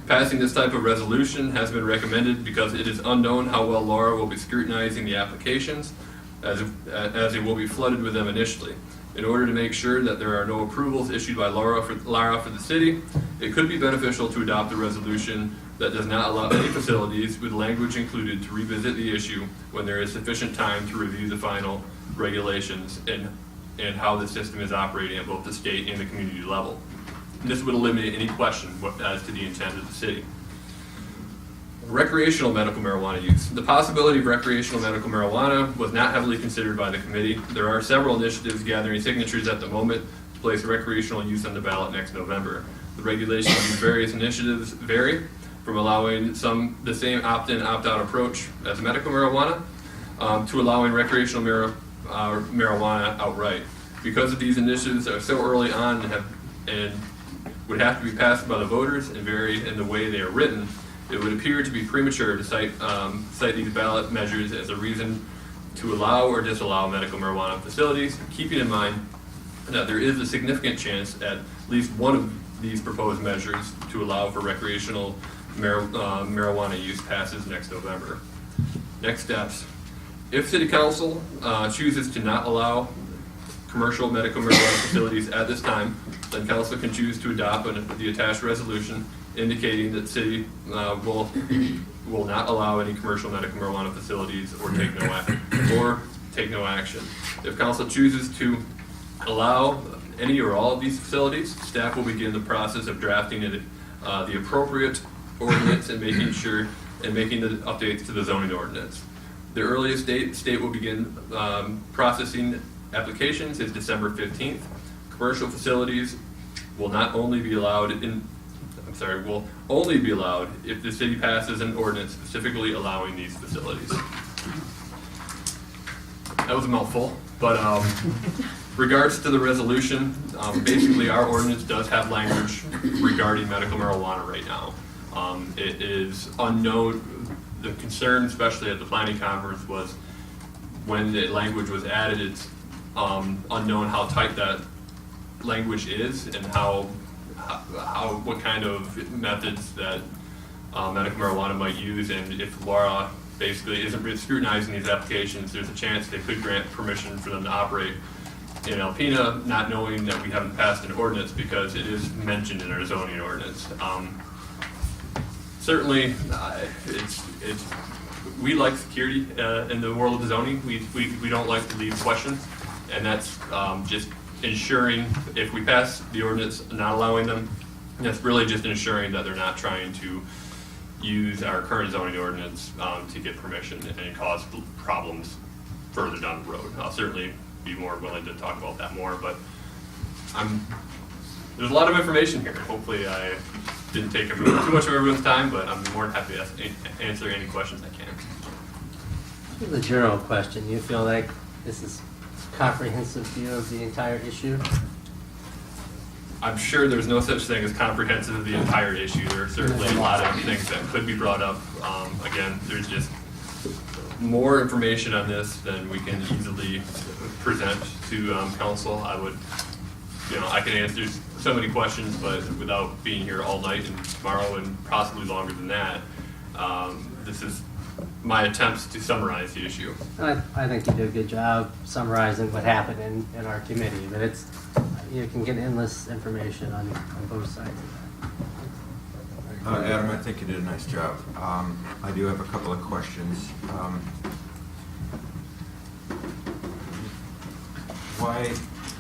Passing this type of resolution has been recommended because it is unknown how well Laura will be scrutinizing the applications, as it will be flooded with them initially. In order to make sure that there are no approvals issued by Lara for the city, it could be beneficial to adopt a resolution that does not allow any facilities with language included to revisit the issue when there is sufficient time to review the final regulations and how the system is operating at both the state and the community level. And this would eliminate any question as to the intent of the city. Recreational medical marijuana use. The possibility of recreational medical marijuana was not heavily considered by the committee. There are several initiatives gathering signatures at the moment to place recreational use on the ballot next November. The regulations of these various initiatives vary from allowing the same opt-in, opt-out approach as medical marijuana to allowing recreational marijuana outright. Because of these initiatives are so early on and would have to be passed by the voters and vary in the way they are written, it would appear to be premature to cite these ballot measures as a reason to allow or disallow medical marijuana facilities, keeping in mind that there is a significant chance at least one of these proposed measures to allow for recreational marijuana use passes next November. Next steps. If City Council chooses to not allow commercial medical marijuana facilities at this time, then Council can choose to adopt the attached resolution indicating that City will not allow any commercial medical marijuana facilities or take no action. If Council chooses to allow any or all of these facilities, staff will begin the process of drafting the appropriate ordinance and making the updates to the zoning ordinance. The earliest date, the state will begin processing applications is December 15th. Commercial facilities will not only be allowed will only be allowed if the city passes an ordinance specifically allowing these facilities. That was a mouthful, but regards to the resolution, basically our ordinance does have language regarding medical marijuana right now. It is unknown, the concern, especially at the planning conference, was when the language was added, it's unknown how tight that language is and what kind of methods that medical marijuana might use, and if Laura basically isn't scrutinizing these applications, there's a chance they could grant permission for them to operate in Alpena, not knowing that we haven't passed an ordinance because it is mentioned in our zoning ordinance. Certainly, we like security in the world of zoning. We don't like to leave questions, and that's just ensuring if we pass the ordinance not allowing them, that's really just ensuring that they're not trying to use our current zoning ordinance to get permission and cause problems further down the road. I'll certainly be more willing to talk about that more, but there's a lot of information here. Hopefully I didn't take too much of everyone's time, but I'm more than happy to answer any questions I can. The general question, you feel like this is a comprehensive view of the entire issue? I'm sure there's no such thing as comprehensive of the entire issue. There are certainly a lot of things that could be brought up. Again, there's just more information on this than we can easily present to council. I can answer so many questions, but without being here all night and tomorrow and possibly longer than that, this is my attempts to summarize the issue. I think you did a good job summarizing what happened in our committee, but you can get endless information on both sides of that. Adam, I think you did a nice job. I do have a couple of questions.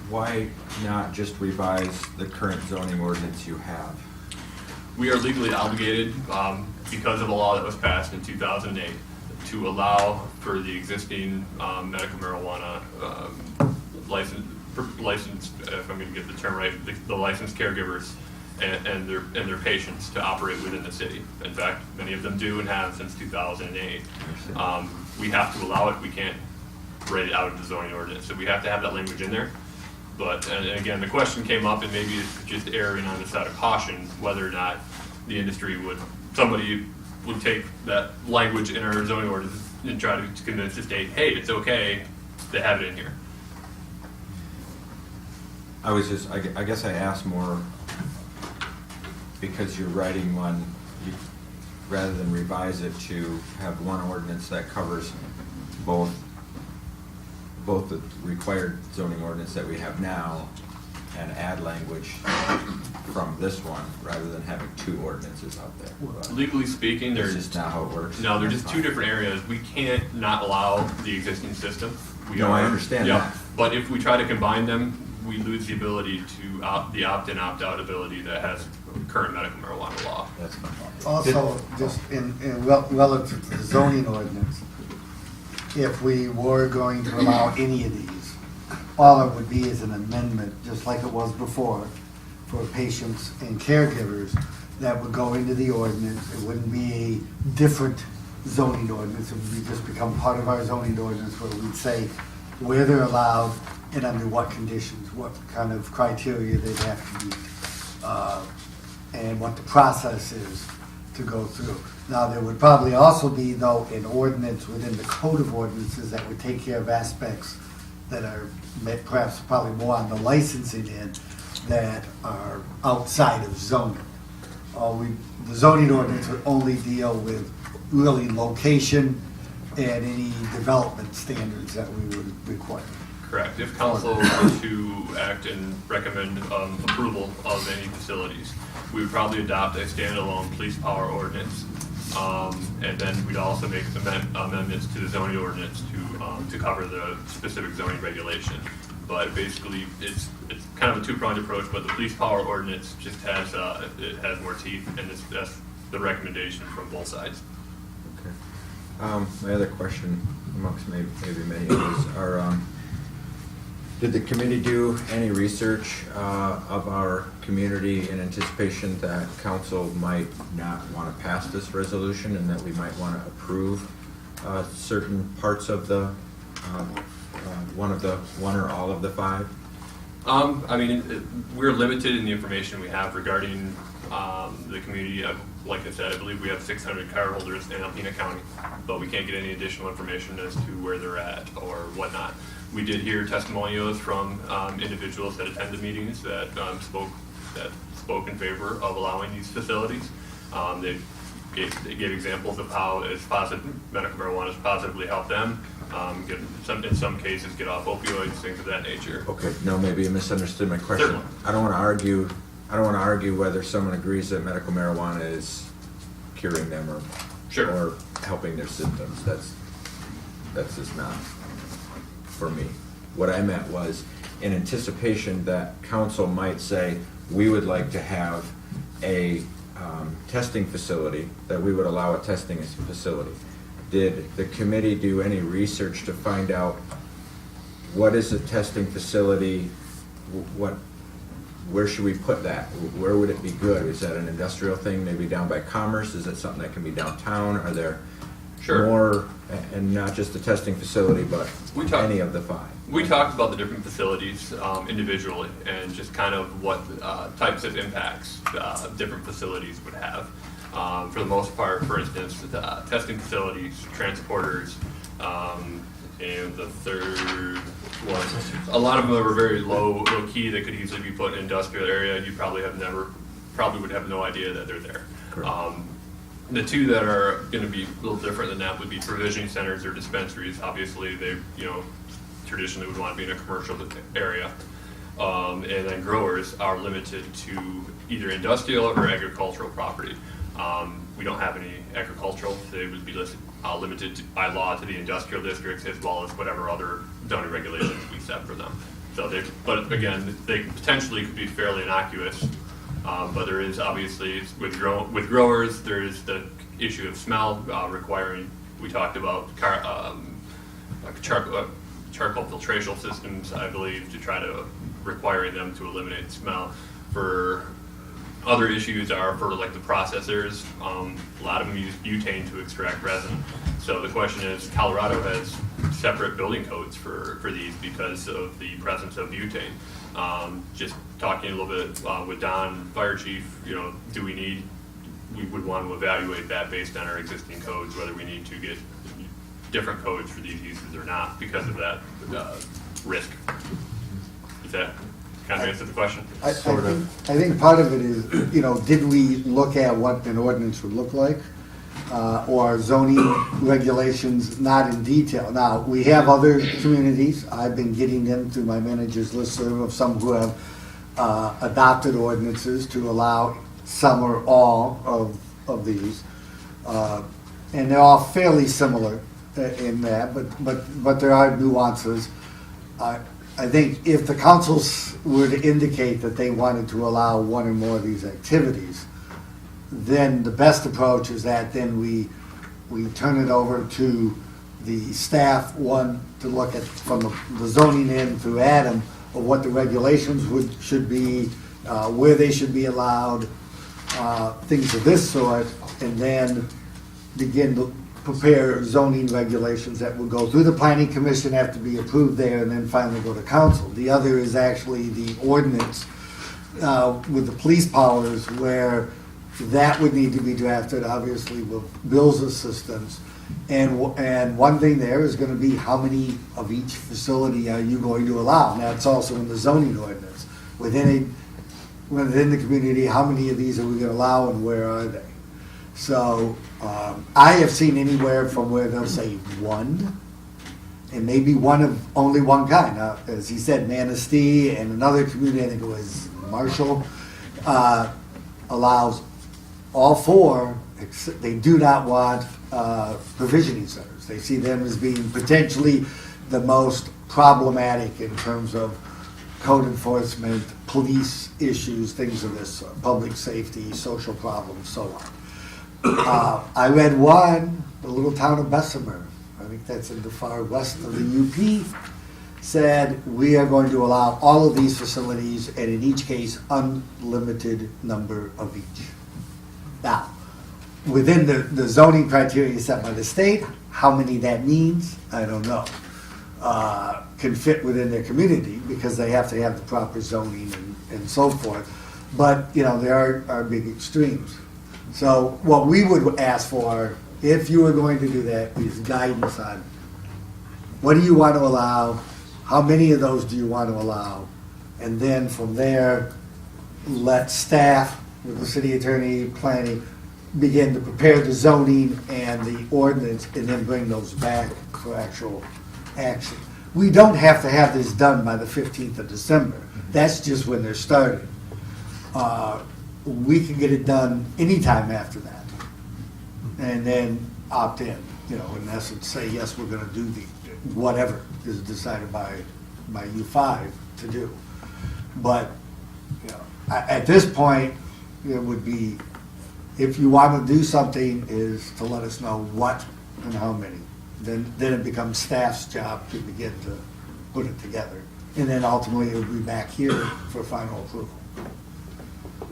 Why not just revise the current zoning ordinance you have? We are legally obligated, because of a law that was passed in 2008, to allow for the existing medical marijuana licensed, if I'm going to get the term right, the licensed caregivers and their patients to operate within the city. In fact, many of them do and have since 2008. We have to allow it. We can't write it out of the zoning ordinance, so we have to have that language in there. But, and again, the question came up, and maybe it's just erring on the side of caution, whether or not the industry somebody would take that language in our zoning ordinance and try to convince the state, hey, it's okay to have it in here. I guess I asked more because you're writing one, rather than revise it, to have one ordinance that covers both the required zoning ordinance that we have now and add language from this one, rather than having two ordinances out there. Legally speaking, That's just not how it works. No, they're just two different areas. We can't not allow the existing system. I understand that. But if we try to combine them, we lose the ability to the opt-in, opt-out ability that has current medical marijuana law. That's fine. Also, just in relative to the zoning ordinance, if we were going to allow any of these, all it would be is an amendment, just like it was before, for patients and caregivers, that would go into the ordinance. It wouldn't be a different zoning ordinance. It would just become part of our zoning ordinance, where we'd say where they're allowed and under what conditions, what kind of criteria they'd have to meet, and what the process is to go through. Now, there would probably also be, though, an ordinance within the code of ordinances that would take care of aspects that are perhaps probably more on the licensing end that are outside of zoning. The zoning ordinance would only deal with really location and any development standards that we would require. Correct. If council were to act and recommend approval of any facilities, we would probably adopt a standalone police power ordinance. And then we'd also make amendments to the zoning ordinance to cover the specific zoning regulation. But basically, it's kind of a two-pronged approach. But the police power ordinance just has more teeth, and that's the recommendation from both sides. Okay. My other question, amongst maybe many others, are Did the committee do any research of our community in anticipation that council might not want to pass this resolution and that we might want to approve certain parts of the, one or all of the 5? I mean, we're limited in the information we have regarding the community. Like I said, I believe we have 600 cardholders in Alpena County, but we can't get any additional information as to where they're at or whatnot. We did hear testimonials from individuals that attended meetings that spoke in favor of allowing these facilities. They gave examples of how medical marijuana has positively helped them. In some cases, get off opioids, things of that nature. Okay, no, maybe you misunderstood my question. Certainly. I don't want to argue whether someone agrees that medical marijuana is curing them or Sure. or helping their symptoms. That's just not for me. What I meant was in anticipation that council might say, we would like to have a testing facility, that we would allow a testing facility. Did the committee do any research to find out what is a testing facility, where should we put that? Where would it be good? Is that an industrial thing, maybe down by Commerce? Is it something that can be downtown? Are there Sure. more, and not just the testing facility, but any of the 5? We talked about the different facilities individually and just kind of what types of impacts different facilities would have. For the most part, for instance, the testing facilities, transporters, and the third one, a lot of them are very low key. They could easily be put in an industrial area. You probably would have no idea that they're there. The 2 that are going to be a little different than that would be provisioning centers or dispensaries. Obviously, they traditionally would want to be in a commercial area. And then growers are limited to either industrial or agricultural property. We don't have any agricultural. They would be limited by law to the industrial districts as well as whatever other zoning regulations we set for them. But again, they potentially could be fairly innocuous. But there is obviously, with growers, there is the issue of smell requiring, we talked about charcoal filtration systems, I believe, to try to requiring them to eliminate smell. For other issues are for like the processors, a lot of them use butane to extract resin. So the question is, Colorado has separate building codes for these because of the presence of butane. Just talking a little bit with Don, fire chief, we would want to evaluate that based on our existing codes, whether we need to get different codes for these uses or not because of that risk. Is that kind of answer the question? I think part of it is, did we look at what an ordinance would look like? Or zoning regulations, not in detail. Now, we have other communities. I've been getting them through my manager's listserv of some who have adopted ordinances to allow some or all of these. And they're all fairly similar in that, but there are nuances. I think if the councils were to indicate that they wanted to allow one or more of these activities, then the best approach is that then we turn it over to the staff, one, to look at from the zoning end through Adam of what the regulations should be, where they should be allowed, things of this sort, and then begin to prepare zoning regulations that will go through the planning commission, have to be approved there, and then finally go to council. The other is actually the ordinance with the police powers, where that would need to be drafted, obviously, with Bill's assistance. And one thing there is going to be how many of each facility are you going to allow? And that's also in the zoning ordinance. Within the community, how many of these are we going to allow and where are they? So I have seen anywhere from where they'll say 1, and maybe only one kind. Now, as he said, Manistee and another community, I think it was Marshall, allows all 4. They do not want provisioning centers. They see them as being potentially the most problematic in terms of code enforcement, police issues, things of this sort, public safety, social problems, so on. I read one, the little town of Bessemer. I think that's in the far west of the UP. said, we are going to allow all of these facilities, and in each case, unlimited number of each. Now, within the zoning criteria set by the state, how many that means, I don't know. Can fit within their community, because they have to have the proper zoning and so forth. But, you know, there are big extremes. So what we would ask for, if you were going to do that, is guidance on what do you want to allow, how many of those do you want to allow, and then from there, let staff, with the city attorney, planning, begin to prepare the zoning and the ordinance, and then bring those back for actual action. We don't have to have this done by the 15th of December. That's just when they're starting. We can get it done anytime after that, and then opt in, you know, in essence, say, yes, we're gonna do whatever is decided by U5 to do. But, you know, at this point, it would be, if you want to do something, is to let us know what and how many. Then it becomes staff's job to begin to put it together. And then ultimately, it will be back here for final approval.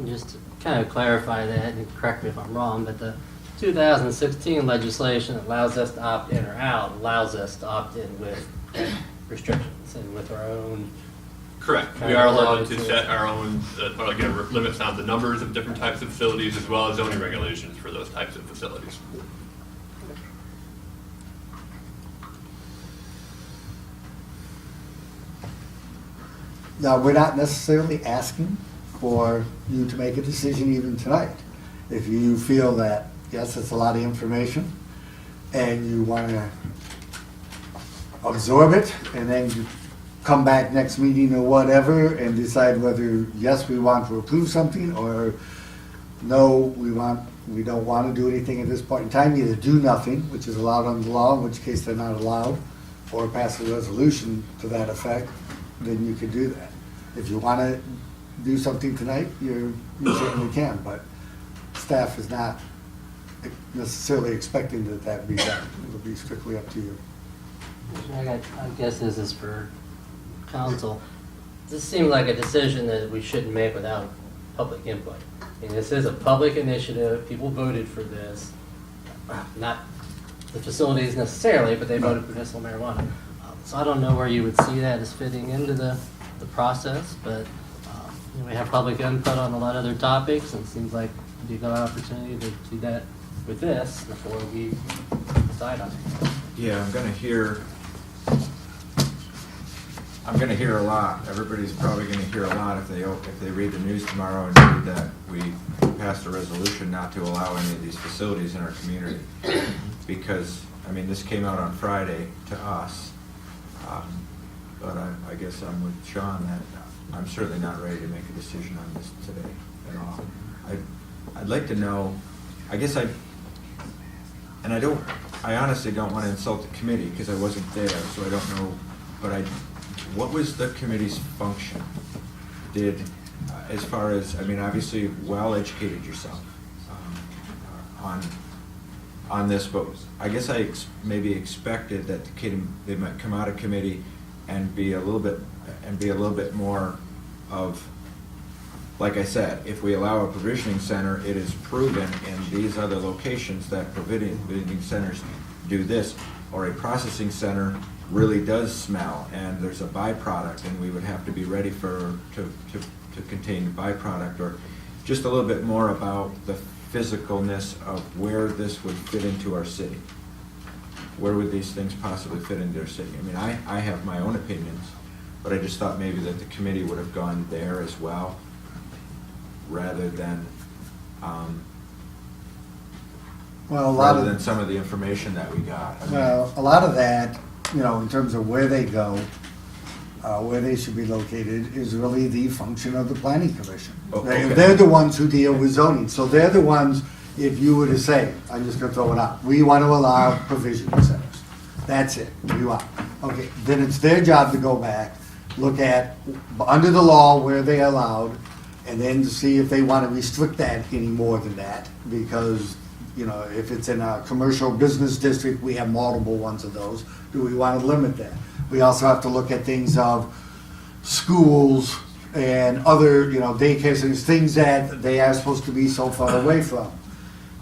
Just to kind of clarify that, and correct me if I'm wrong, but the 2016 legislation that allows us to opt in or out allows us to opt in with restrictions and with our own. Correct. We are allowed to set our own, again, limits on the numbers of different types of facilities, as well as zoning regulations for those types of facilities. Now, we're not necessarily asking for you to make a decision even tonight. If you feel that, yes, it's a lot of information, and you want to absorb it, and then you come back next meeting or whatever, and decide whether, yes, we want to approve something, or no, we don't want to do anything at this point in time, either do nothing, which is allowed under the law, in which case they're not allowed, or pass a resolution to that effect, then you could do that. If you want to do something tonight, you certainly can, but staff is not necessarily expecting that be done. It'll be strictly up to you. I guess this is for council. This seems like a decision that we shouldn't make without public input. I mean, this is a public initiative. People voted for this. Not the facilities necessarily, but they voted for medicinal marijuana. So I don't know where you would see that as fitting into the process, but you know, we have public input on a lot of other topics, and it seems like it'd be a good opportunity to do that with this before we decide on it. Yeah, I'm gonna hear a lot. Everybody's probably gonna hear a lot if they read the news tomorrow and read that we passed a resolution not to allow any of these facilities in our community. Because, I mean, this came out on Friday to us. But I guess I'm with Sean that I'm certainly not ready to make a decision on this today at all. I'd like to know, I honestly don't want to insult the committee because I wasn't there, so I don't know, but what was the committee's function? As far as, I mean, obviously well-educated yourself on this, but I guess I maybe expected that they might come out of committee and be a little bit more of, like I said, if we allow a provisioning center, it is proven in these other locations that provisioning centers do this, or a processing center really does smell, and there's a byproduct, and we would have to be ready to contain the byproduct, or just a little bit more about the physicalness of where this would fit into our city. Where would these things possibly fit into our city? I mean, I have my own opinions, but I just thought maybe that the committee would have gone there as well, rather than some of the information that we got. I mean, Well, a lot of that, you know, in terms of where they go, where they should be located, is really the function of the planning commission. Oh, okay. They're the ones who deal with zoning, so they're the ones, if you were to say, I'm just gonna throw it out, we want to allow provision centers. That's it, we want. Okay, then it's their job to go back, look at, under the law, where they allowed, and then to see if they want to restrict that any more than that, because, you know, if it's in a commercial business district, we have multiple ones of those. Do we want to limit that? We also have to look at things of schools and other, daycare centers, things that they are supposed to be so far away from,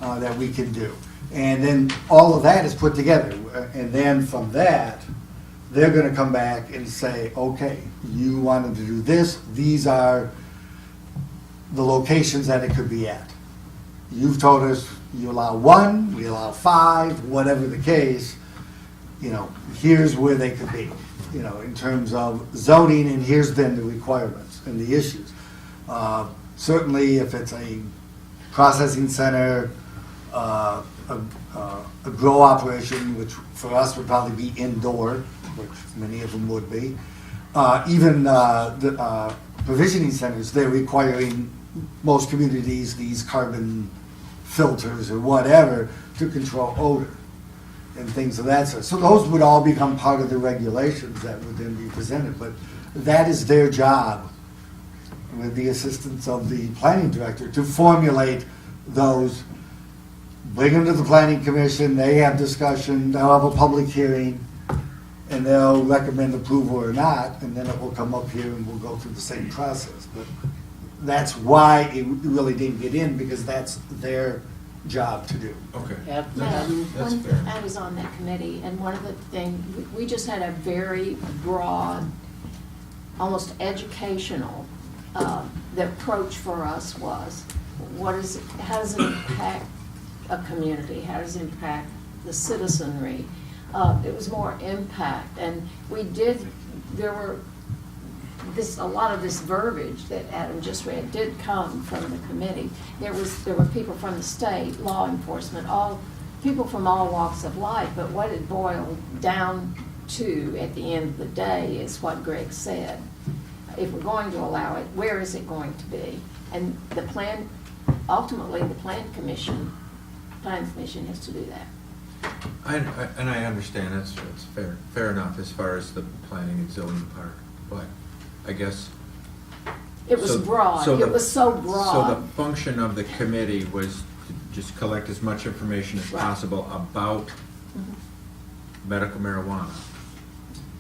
that we can do. And then all of that is put together. And then from that, they're gonna come back and say, okay, you wanted to do this, these are the locations that it could be at. You've told us you allow 1, we allow 5, whatever the case, here's where they could be, in terms of zoning, and here's then the requirements and the issues. Certainly if it's a processing center, a grow operation, which for us would probably be indoor, which many of them would be. Even the provisioning centers, they're requiring most communities these carbon filters or whatever to control odor and things of that sort. So those would all become part of the regulations that would then be presented. But that is their job, with the assistance of the planning director, to formulate those, bring them to the planning commission, they have discussion, they'll have a public hearing, and they'll recommend approval or not, and then it will come up here and we'll go through the same process. But that's why it really didn't get in, because that's their job to do. Okay. That's fair. I was on that committee, and one of the things, we just had a very broad, almost educational, the approach for us was, how does it impact a community? How does it impact the citizenry? It was more impact, and there were a lot of this verbiage that Adam just read did come from the committee. There were people from the state, law enforcement, people from all walks of life, but what it boiled down to at the end of the day is what Greg said. If we're going to allow it, where is it going to be? And ultimately the planning commission has to do that. I understand, it's fair enough as far as the planning and zoning part, but I guess. It was broad, it was so broad. So the function of the committee was to just collect as much information as possible about medical marijuana.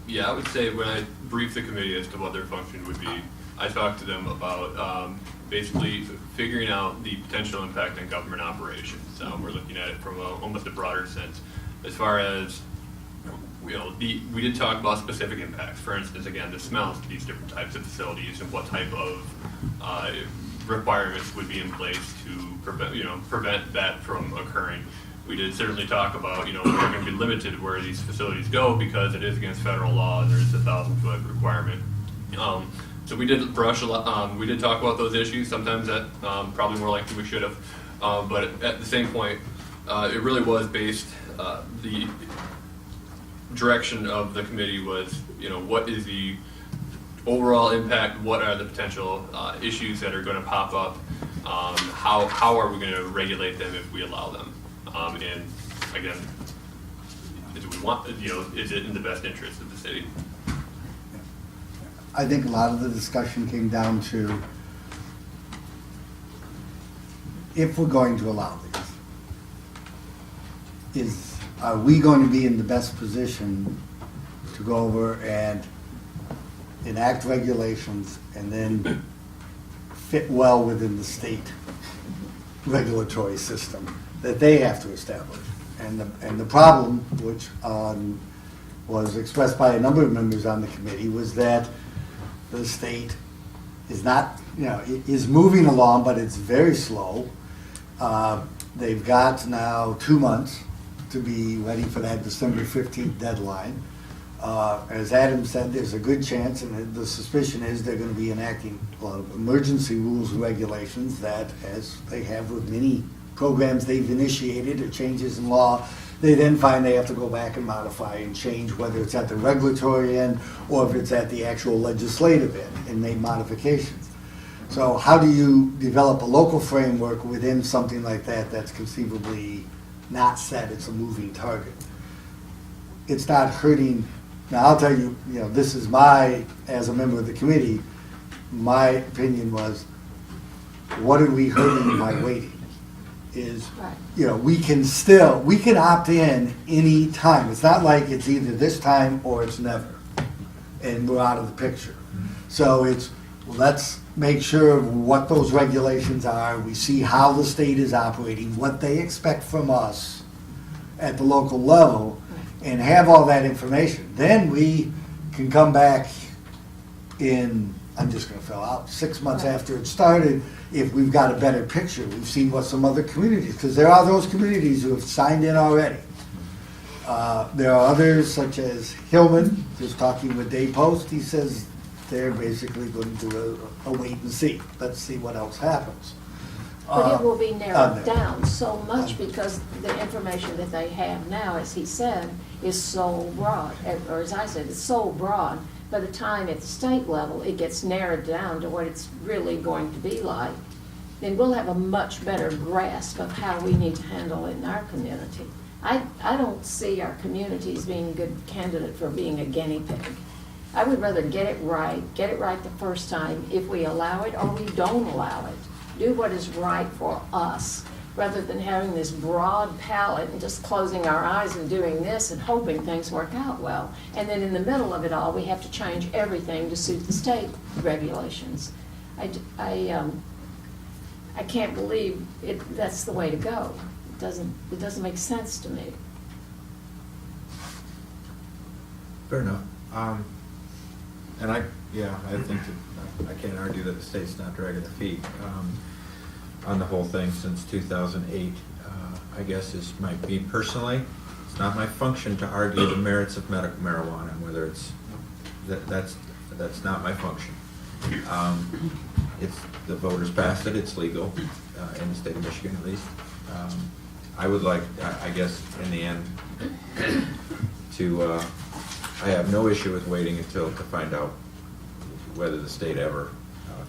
Yeah, I would say when I briefed the committee as to what their function would be, I talked to them about basically figuring out the potential impact on government operations. We're looking at it from almost a broader sense. As far as, we did talk about specific impacts. For instance, again, the smells to these different types of facilities and what type of requirements would be in place to prevent that from occurring. We did certainly talk about, we're going to be limited where these facilities go because it is against federal law and there is a 1,000-foot requirement. So we did brush a lot. We did talk about those issues. Sometimes that probably more likely we should have, but at the same point, it really was based. The direction of the committee was, what is the overall impact? What are the potential issues that are going to pop up? How are we going to regulate them if we allow them? And again, do we want? Is it in the best interest of the city? I think a lot of the discussion came down to, if we're going to allow these, are we going to be in the best position to go over and enact regulations and then fit well within the state regulatory system that they have to establish? And the problem, which was expressed by a number of members on the committee, was that the state is not, is moving along, but it's very slow. They've got now 2 months to be ready for that December 15th deadline. As Adam said, there's a good chance, and the suspicion is they're going to be enacting a lot of emergency rules and regulations that, as they have with many programs they've initiated or changes in law, they then find they have to go back and modify and change, whether it's at the regulatory end or if it's at the actual legislative end, and make modifications. So how do you develop a local framework within something like that that's conceivably not set, it's a moving target? It's not hurting. Now, I'll tell you, this is as a member of the committee, my opinion was, what are we hurting by waiting? Is, we can opt in any time. It's not like it's either this time or it's never. and we're out of the picture. So it's, let's make sure what those regulations are, we see how the state is operating, what they expect from us at the local level, and have all that information. Then we can come back in, I'm just gonna fill out, 6 months after it started, if we've got a better picture. We've seen what some other communities, because there are those communities who have signed in already. There are others, such as Hillman, just talking with Dave Post, he says they're basically going to do a wait and see. Let's see what else happens. But it will be narrowed there. down so much because the information that they have now, as he said, is so broad, or as I said, it's so broad. By the time at the state level, it gets narrowed down to what it's really going to be like, then we'll have a much better grasp of how we need to handle it in our community. I don't see our communities being a good candidate for being a guinea pig. I would rather get it right the first time, if we allow it or we don't allow it. Do what is right for us, rather than having this broad palette and just closing our eyes and doing this and hoping things work out well. And then in the middle of it all, we have to change everything to suit the state regulations. I can't believe that's the way to go. It doesn't make sense to me. Fair enough. And I think that I can't argue that the state's not dragging their feet on the whole thing since 2008. I guess is me personally, it's not my function to argue the merits of medical marijuana, whether it's that's not my function. It's the voters passed it. It's legal in the state of Michigan, at least. I would like, I guess, in the end, to. I have no issue with waiting to find out whether the state ever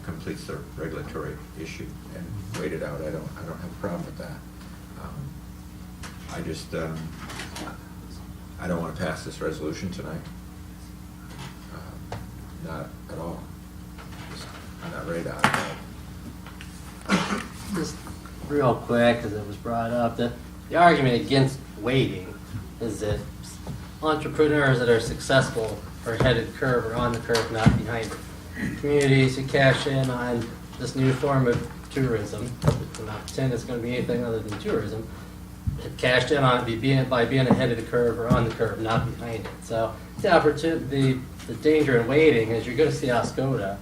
completes their regulatory issue and wait it out. I don't have a problem with that. I just I don't want to pass this resolution tonight. Not at all. I'm not ready to. Just real quick, because it was brought up, the argument against waiting is that entrepreneurs that are successful are headed curve or on the curve, not behind it. Communities who cash in on this new form of tourism, I'm not pretending it's going to be anything other than tourism, have cashed in on it by being ahead of the curve or on the curve, not behind it. So the opportunity, the danger in waiting is you're going to see Oscoda,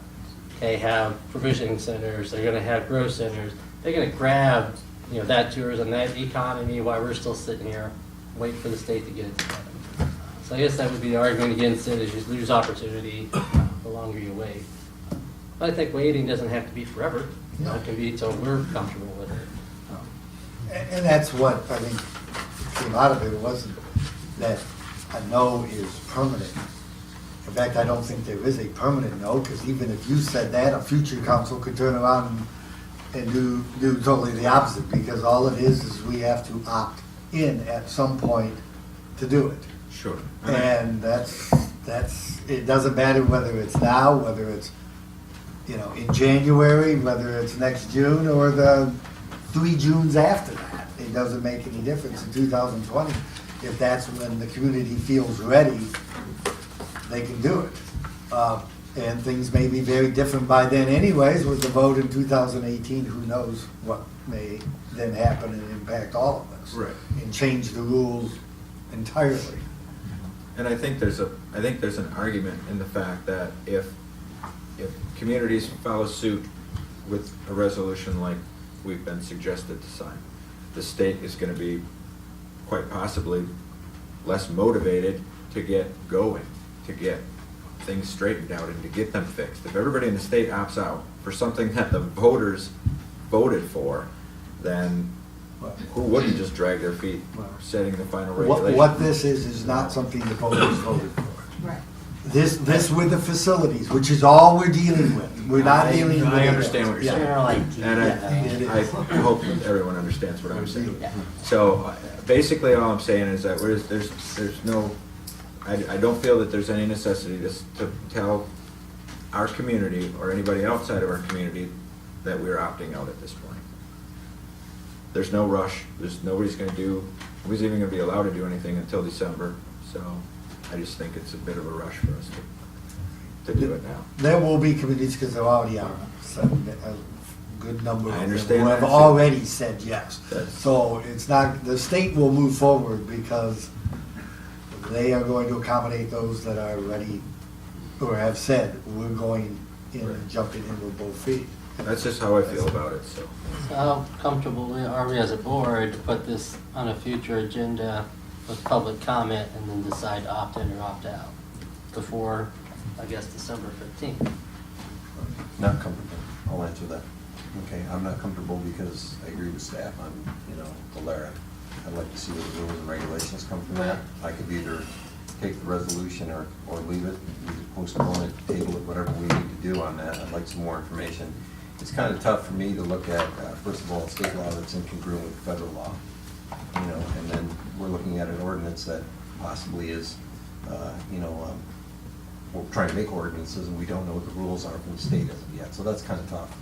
they have provisioning centers, they're going to have grow centers, they're going to grab that tourism, that economy, while we're still sitting here waiting for the state to get it together. So I guess that would be the argument against it, is you lose opportunity the longer you wait. But I think waiting doesn't have to be forever. It can be until we're comfortable with it. And that's what I think came out of it. It wasn't that a no is permanent. In fact, I don't think there is a permanent no, because even if you said that, a future council could turn around and do totally the opposite, because all it is we have to opt in at some point to do it. Sure. And that's it doesn't matter whether it's now, whether it's in January, whether it's next June or the 3 Junes after that. It doesn't make any difference in 2020. If that's when the community feels ready, they can do it. And things may be very different by then anyways. With the vote in 2018, who knows what may then happen and impact all of us. Right. And change the rules entirely. And I think there's an argument in the fact that if communities follow suit with a resolution like we've been suggested to sign, the state is going to be quite possibly less motivated to get going, to get things straightened out and to get them fixed. If everybody in the state opts out for something that the voters voted for, then who wouldn't just drag their feet setting the final regulation? What this is not something the voters voted for. Right. This with the facilities, which is all we're dealing with. We're not dealing with. I understand what you're saying. Yeah. And I hope that everyone understands what I'm saying. So basically all I'm saying is that there's no, I don't feel that there's any necessity to tell our community or anybody outside of our community that we're opting out at this point. There's no rush. Nobody's even going to be allowed to do anything until December. So I just think it's a bit of a rush for us to do it now. There will be committees, because there already are a good number I of them understand who have that. already said yes. That's- So it's not, the state will move forward because they are going to accommodate those that are ready or have said, we're going in and jumping in with both feet. That's just how I feel about it, so. So how comfortable are we as a board to put this on a future agenda with public comment and then decide to opt in or opt out before, I guess, December 15th? Not comfortable, I'll answer that. Okay, I'm not comfortable because I agree with staff on, the LARA. I'd like to see what the rules and regulations come from that. I could either take the resolution or leave it, either postpone it, table it, whatever we need to do on that. I'd like some more information. It's kind of tough for me to look at, first of all, state law that's incongruent with federal law, and then we're looking at an ordinance that possibly is, we're trying to make ordinances and we don't know what the rules are from the state as of yet, so that's kind of tough.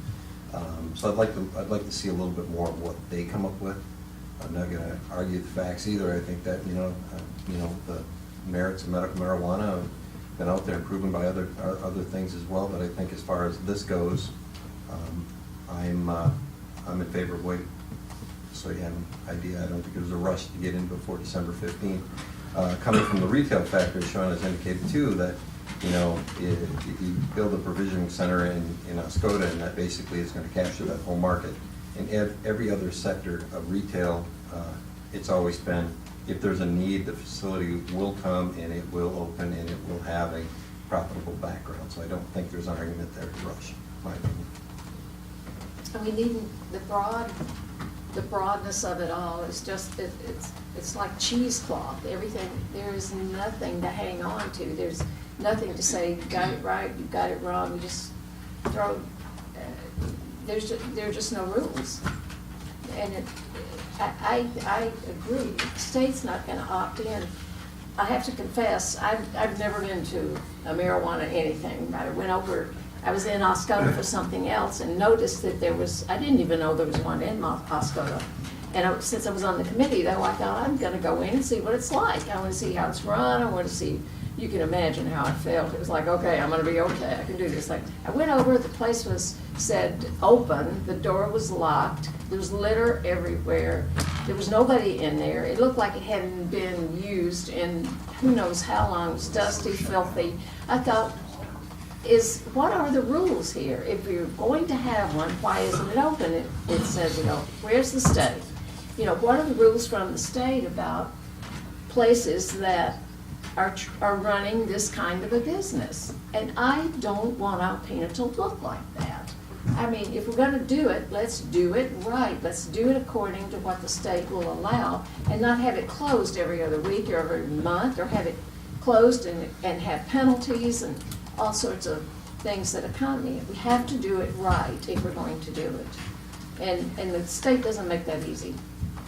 So I'd like to see a little bit more of what they come up with. I'm not going to argue the facts either. I think that the merits of medical marijuana have been out there and proven by other things as well. But I think as far as this goes, I'm in favor of waiting. So you have an idea. I don't think there's a rush to get in before December 15th. Coming from the retail factor, Sean has indicated too that if you build a provisioning center in Oscoda, and that basically is going to capture that whole market. In every other sector of retail, it's always been, if there's a need, the facility will come and it will open and it will have a profitable background. So I don't think there's an argument there to rush, in my opinion. We need the broadness of it all is just, it's like cheesecloth. Everything, there is nothing to hang on to. There's nothing to say, you got it right, you got it wrong. You just throw, there are just no rules. And I agree, the state's not gonna opt in. I have to confess, I've never been to a marijuana anything. I was in Oscoda for something else and noticed that I didn't even know there was one in Oscoda. And since I was on the committee though, I thought I'm gonna go in and see what it's like. I wanna see how it's run, I wanna see, you can imagine how I felt. It was like, okay, I'm gonna be okay, I can do this. Like, I went over, the place said open, the door was locked, there was litter everywhere, there was nobody in there. It looked like it hadn't been used in who knows how long. It was dusty, filthy. I thought, what are the rules here? If you're going to have one, why isn't it open? It says, where's the state? What are the rules from the state about places that are running this kind of a business? And I don't want Alpena to look like that. I mean, if we're gonna do it, let's do it right. Let's do it according to what the state will allow and not have it closed every other week or every month, or have it closed and have penalties and all sorts of things that accompany it. We have to do it right if we're going to do it. And the state doesn't make that easy.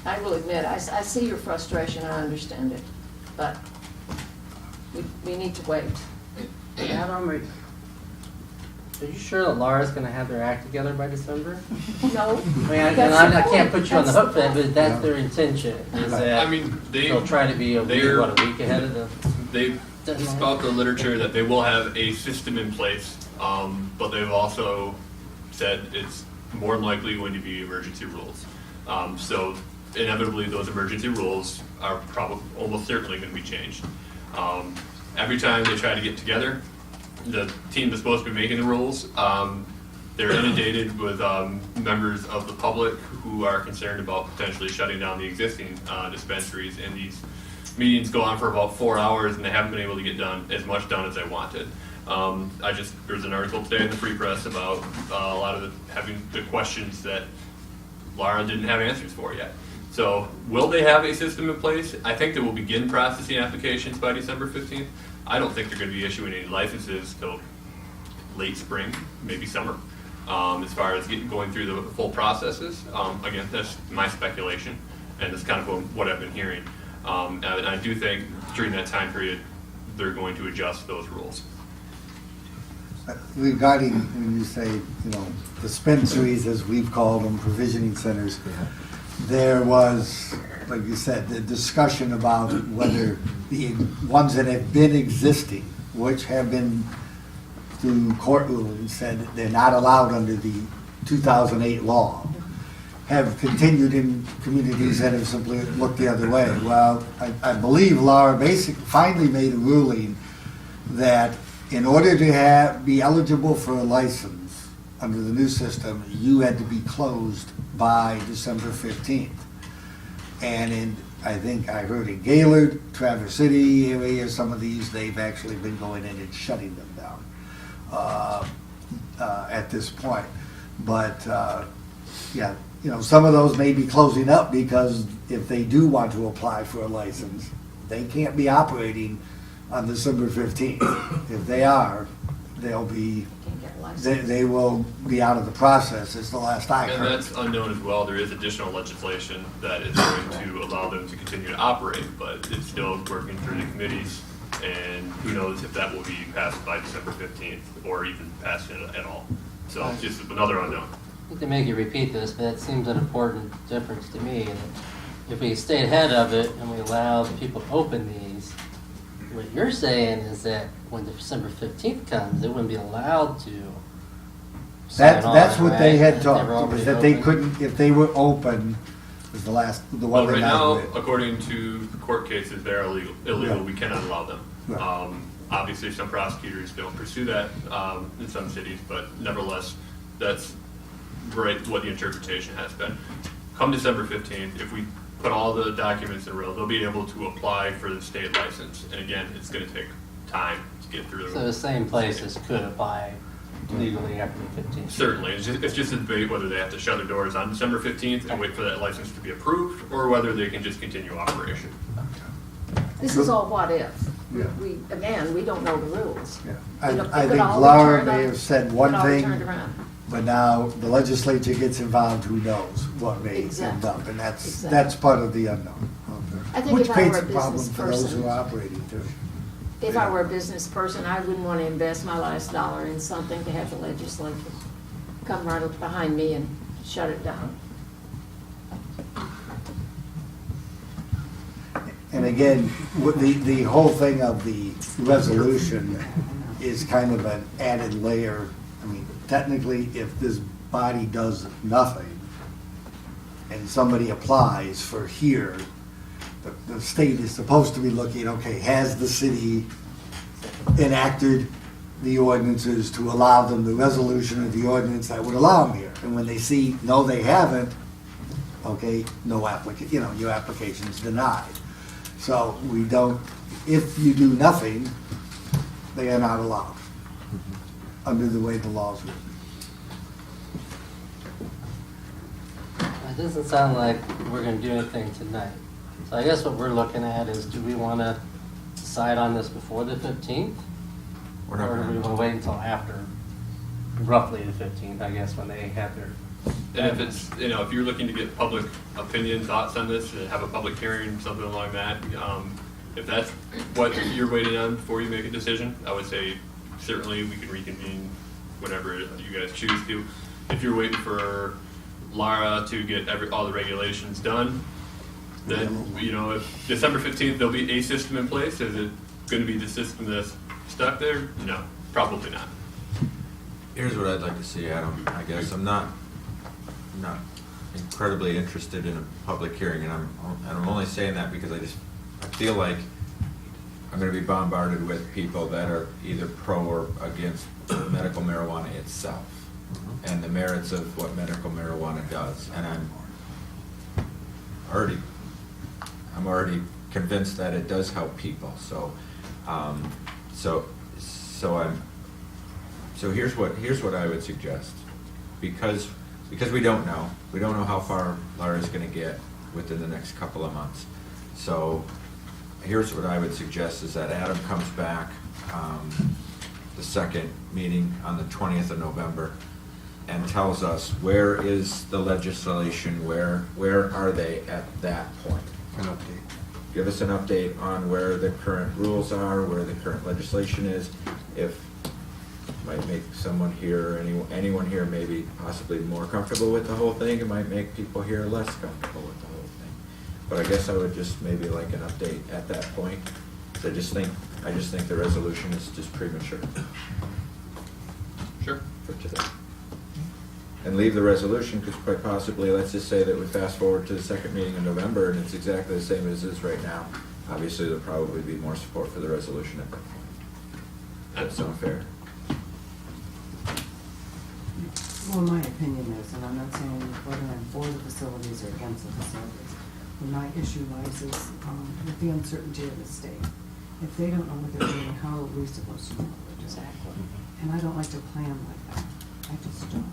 I will admit, I see your frustration, I understand it, but we need to wait. Are you sure that Laura's gonna have their act together by December? No. I can't put you on the hook for that, but that's their intention, is that they'll try to be a week ahead of the... They've spout the literature that they will have a system in place, but they've also said it's more than likely going to be emergency rules. So inevitably, those emergency rules are probably almost certainly going to be changed. Every time they try to get together, the team that's supposed to be making the rules, they're inundated with members of the public who are concerned about potentially shutting down the existing dispensaries, and these meetings go on for about 4 hours and they haven't been able to get as much done as they wanted. There's an article today in the Free Press about a lot of having the questions that Laura didn't have answers for yet. So will they have a system in place? I think they will begin processing applications by December 15th. I don't think they're going to be issuing any licenses till late spring, maybe summer, as far as going through the full processes. Again, that's my speculation, and that's kind of what I've been hearing. And I do think during that time period, they're going to adjust those rules. Regarding, when you say, dispensaries, as we've called them, provisioning centers, there was, like you said, the discussion about whether the ones that have been existing, which have been through court rulings, said that they're not allowed under the 2008 law, have continued in communities that have simply looked the other way. Well, I believe Laura finally made a ruling that in order to be eligible for a license under the new system, you had to be closed by December 15th. And I think I heard in Gaylord, Traverse City area, some of these, they've actually been going in and shutting them down at this point. But, yeah, you know, some of those may be closing up because if they do want to apply for a license, they can't be operating on December 15th. If they are, they'll be, Can't get a license. they will be out of the process, is the last I And heard. that's unknown as well. There is additional legislation that is going to allow them to continue to operate, but it's still working through the committees, and who knows if that will be passed by December 15th or even passed at all. So it's just another unknown. I hate to make you repeat this, but it seems an important difference to me. And if we stay ahead of it and we allow the people to open these, what you're saying is that when December 15th comes, they wouldn't be allowed to sign on, That's what they right? had If talked, were was already that they open? couldn't, if they were open, was the Well, one right they now, got with. according to court cases, they're illegal. Yeah. We cannot allow them. Right. Obviously, some prosecutors don't pursue that in some cities, but nevertheless, that's right what the interpretation has been. Come December 15th, if we put all the documents in a row, they'll be able to apply for the state license. And again, it's going to take time to get through. So the same places could apply legally after the 15th. Certainly, it's just a debate whether they have to shut their doors on December 15th and wait for that license to be approved, or whether they can just continue operation. This is all what if. Yeah. Again, we don't know the rules. Yeah. It I could think all be Laura turned may on- have said it one could all be thing, turned around. but now the legislature gets involved, who knows what may end Exactly. up, and that's Exactly. part of the unknown. I think Which if I were creates a a problem business for those person- who are operating too. If I were a business person, I wouldn't want to invest my last dollar in something to have the legislature come right up behind me and shut it down. And again, the whole thing of the resolution is kind of an added layer. I mean, technically, if this body does nothing and somebody applies for here, the state is supposed to be looking, okay, has the city enacted the ordinances to allow them the resolution of the ordinance that would allow them here? And when they see, no, they haven't, okay, no your application's denied. So we don't, if you do nothing, they are not allowed, under the way the law's written. It doesn't sound like we're gonna do anything tonight. So I guess what we're looking at is, do we wanna decide on this before the 15th? We're not Or do we gonna- wanna wait until after, roughly the 15th, I guess, when they have their. And if it's, if you're looking to get public opinion, thoughts on this, and have a public hearing, something along that, if that's what you're waiting on before you make a decision, I would say certainly we can reconvene whenever you guys choose to. If you're waiting for Lara to get all the regulations done, then, if December 15th, there'll be a system in place. Is it going to be the system that's stuck there? No, probably not. Here's what I'd like to see, Adam. I guess I'm not incredibly interested in a public hearing, and I'm only saying that because I feel like I'm going to be bombarded with people that are either pro or against medical marijuana itself and the merits of what medical marijuana does. And I'm already convinced that it does help people. So here's what I would suggest, because we don't know how far Lara's going to get within the next couple of months. So here's what I would suggest is that Adam comes back the second meeting on the 20th of November and tells us where is the legislation, where are they at that point. An update. Give us an update on where the current rules are, where the current legislation is. If might make someone here, anyone here maybe possibly more comfortable with the whole thing. It might make people here less comfortable with the whole thing. But I guess I would just maybe like an update at that point. I just think the resolution is just premature. it to them. And leave the resolution, because quite possibly, let's just say that we fast forward to the second meeting in November, and it's exactly the same as it is right now. Obviously, there'll probably be more support for the resolution at that point. Does that sound fair? Well, my opinion is, and I'm not saying whether I'm for the facilities or against the facilities, where my issue lies is with the uncertainty of the state. If they don't know what they're doing, how are we supposed to know what they're doing? Exactly. And I don't like to plan like that. I just don't.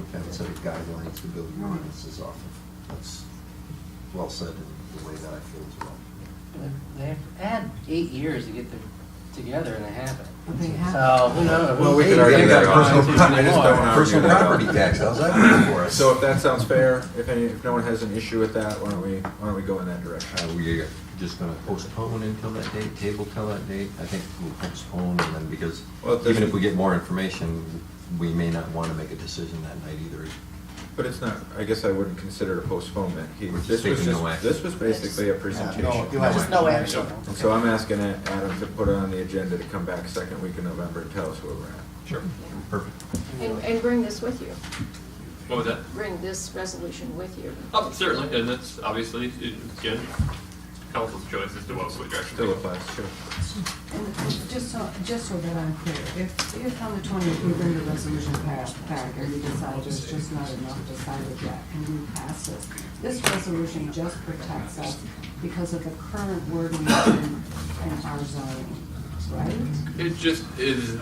Okay, so the guidelines to build your ordinances off of. That's well said in the way that I feel as well. They've had 8 years to get them together and they haven't. But they have. So, who knows? Well, we could Maybe argue they've that got also. time to I just more. don't wanna argue Personal that property out. tax, how's that working for us? So if that sounds fair, if no one has an issue with that, why don't we go in that direction? We're just gonna postpone until that date, table till that date? I think we'll postpone, and then because Well, if even there's- if we get more information, we may not wanna make a decision that night either. But it's not, I guess I wouldn't consider it a postponement. We're just taking no action. This was basically a presentation. Just no action. And so I'm asking Adam to put it on the agenda to come back second week in November and tell us where we're at. Sure. Perfect. And bring this with you. What was that? Bring this resolution with you. Oh, certainly, and that's obviously, again, council's choice as to what direction. Still applies, sure. And just so that I'm clear, if on the 20th we bring the resolution back and we decide there's just not enough decided yet and we pass this resolution just protects us because of the current wording in our zoning, right? It just is,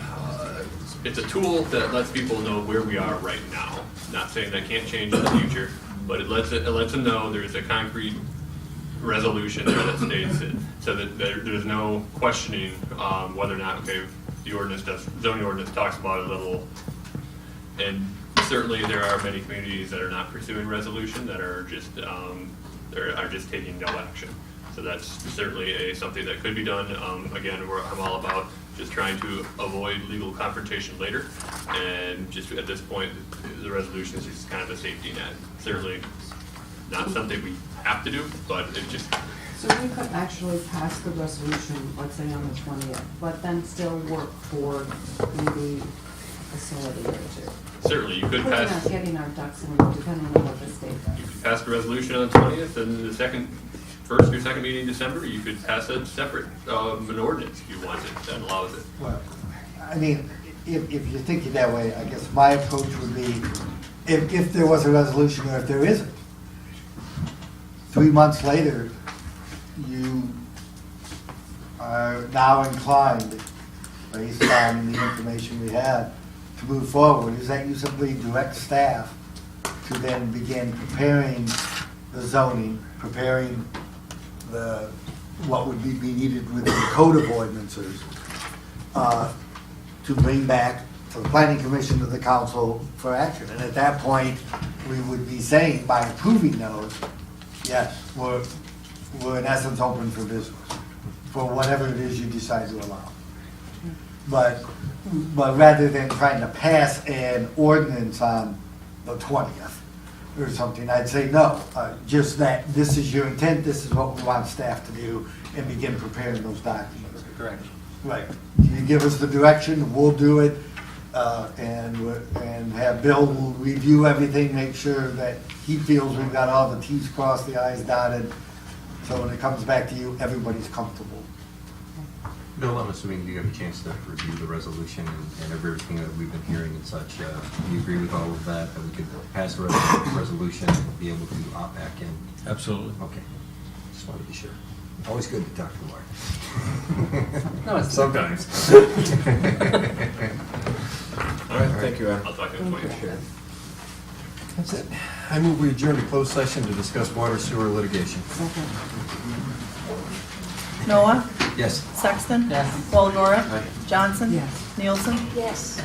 it's a tool that lets people know where we are right now. Not saying that can't change in the future, but it lets them know there's a concrete resolution there that states it, so that there's no questioning whether or not, okay, the zoning ordinance talks about it a little. And certainly there are many communities that are not pursuing resolution, that are just, taking no action. So that's certainly something that could be done. Again, I'm all about just trying to avoid legal confrontation later. And just at this point, the resolution is just kind of a safety net. Certainly not something we have to do, but it just. So we could actually pass the resolution, let's say on the 20th, but then still work for maybe a facility or two. Certainly, you could We're pass. not getting our ducks in a row, depending on what the state You does. could pass the resolution on the 20th, and the first or second meeting in December, you could pass a separate, an ordinance if you wanted, that allows it. Well, I mean, if you're thinking that way, I guess my approach would be, if there was a resolution or if there isn't, 3 months later, you are now inclined, based on the information we have, to move forward, is that you simply direct staff to then begin preparing the zoning, preparing what would be needed within the code of ordinances, to bring back to the planning commission, to the council for action. And at that point, we would be saying, by approving those, yes, we're in essence open for business, for whatever it is you decide to allow. But rather than trying to pass an ordinance on the 20th or something, I'd say no, just that this is your intent, this is what we want staff to do, and begin preparing those documents. Correct. Right. You give us the direction, we'll do it, and have Bill will review everything, make sure that he feels we've got all the Ts crossed, the Is dotted, so when it comes back to you, everybody's comfortable. Bill, I'm assuming you have a chance to review the resolution and everything that we've been hearing and such. Do you agree with all of that we could pass the resolution and be able to opt back in? Absolutely. Okay. Just wanted to be sure. Always good to talk to Mark. No, it's Sometimes. All right, thank you, Adam. I'll talk to you on the 20th. That's it. I move we adjourn to closed session to discuss water sewer litigation. Noah? Yes. Sexton? Yes. Walagora? Aye. Johnson? Yes. Nielsen? Yes.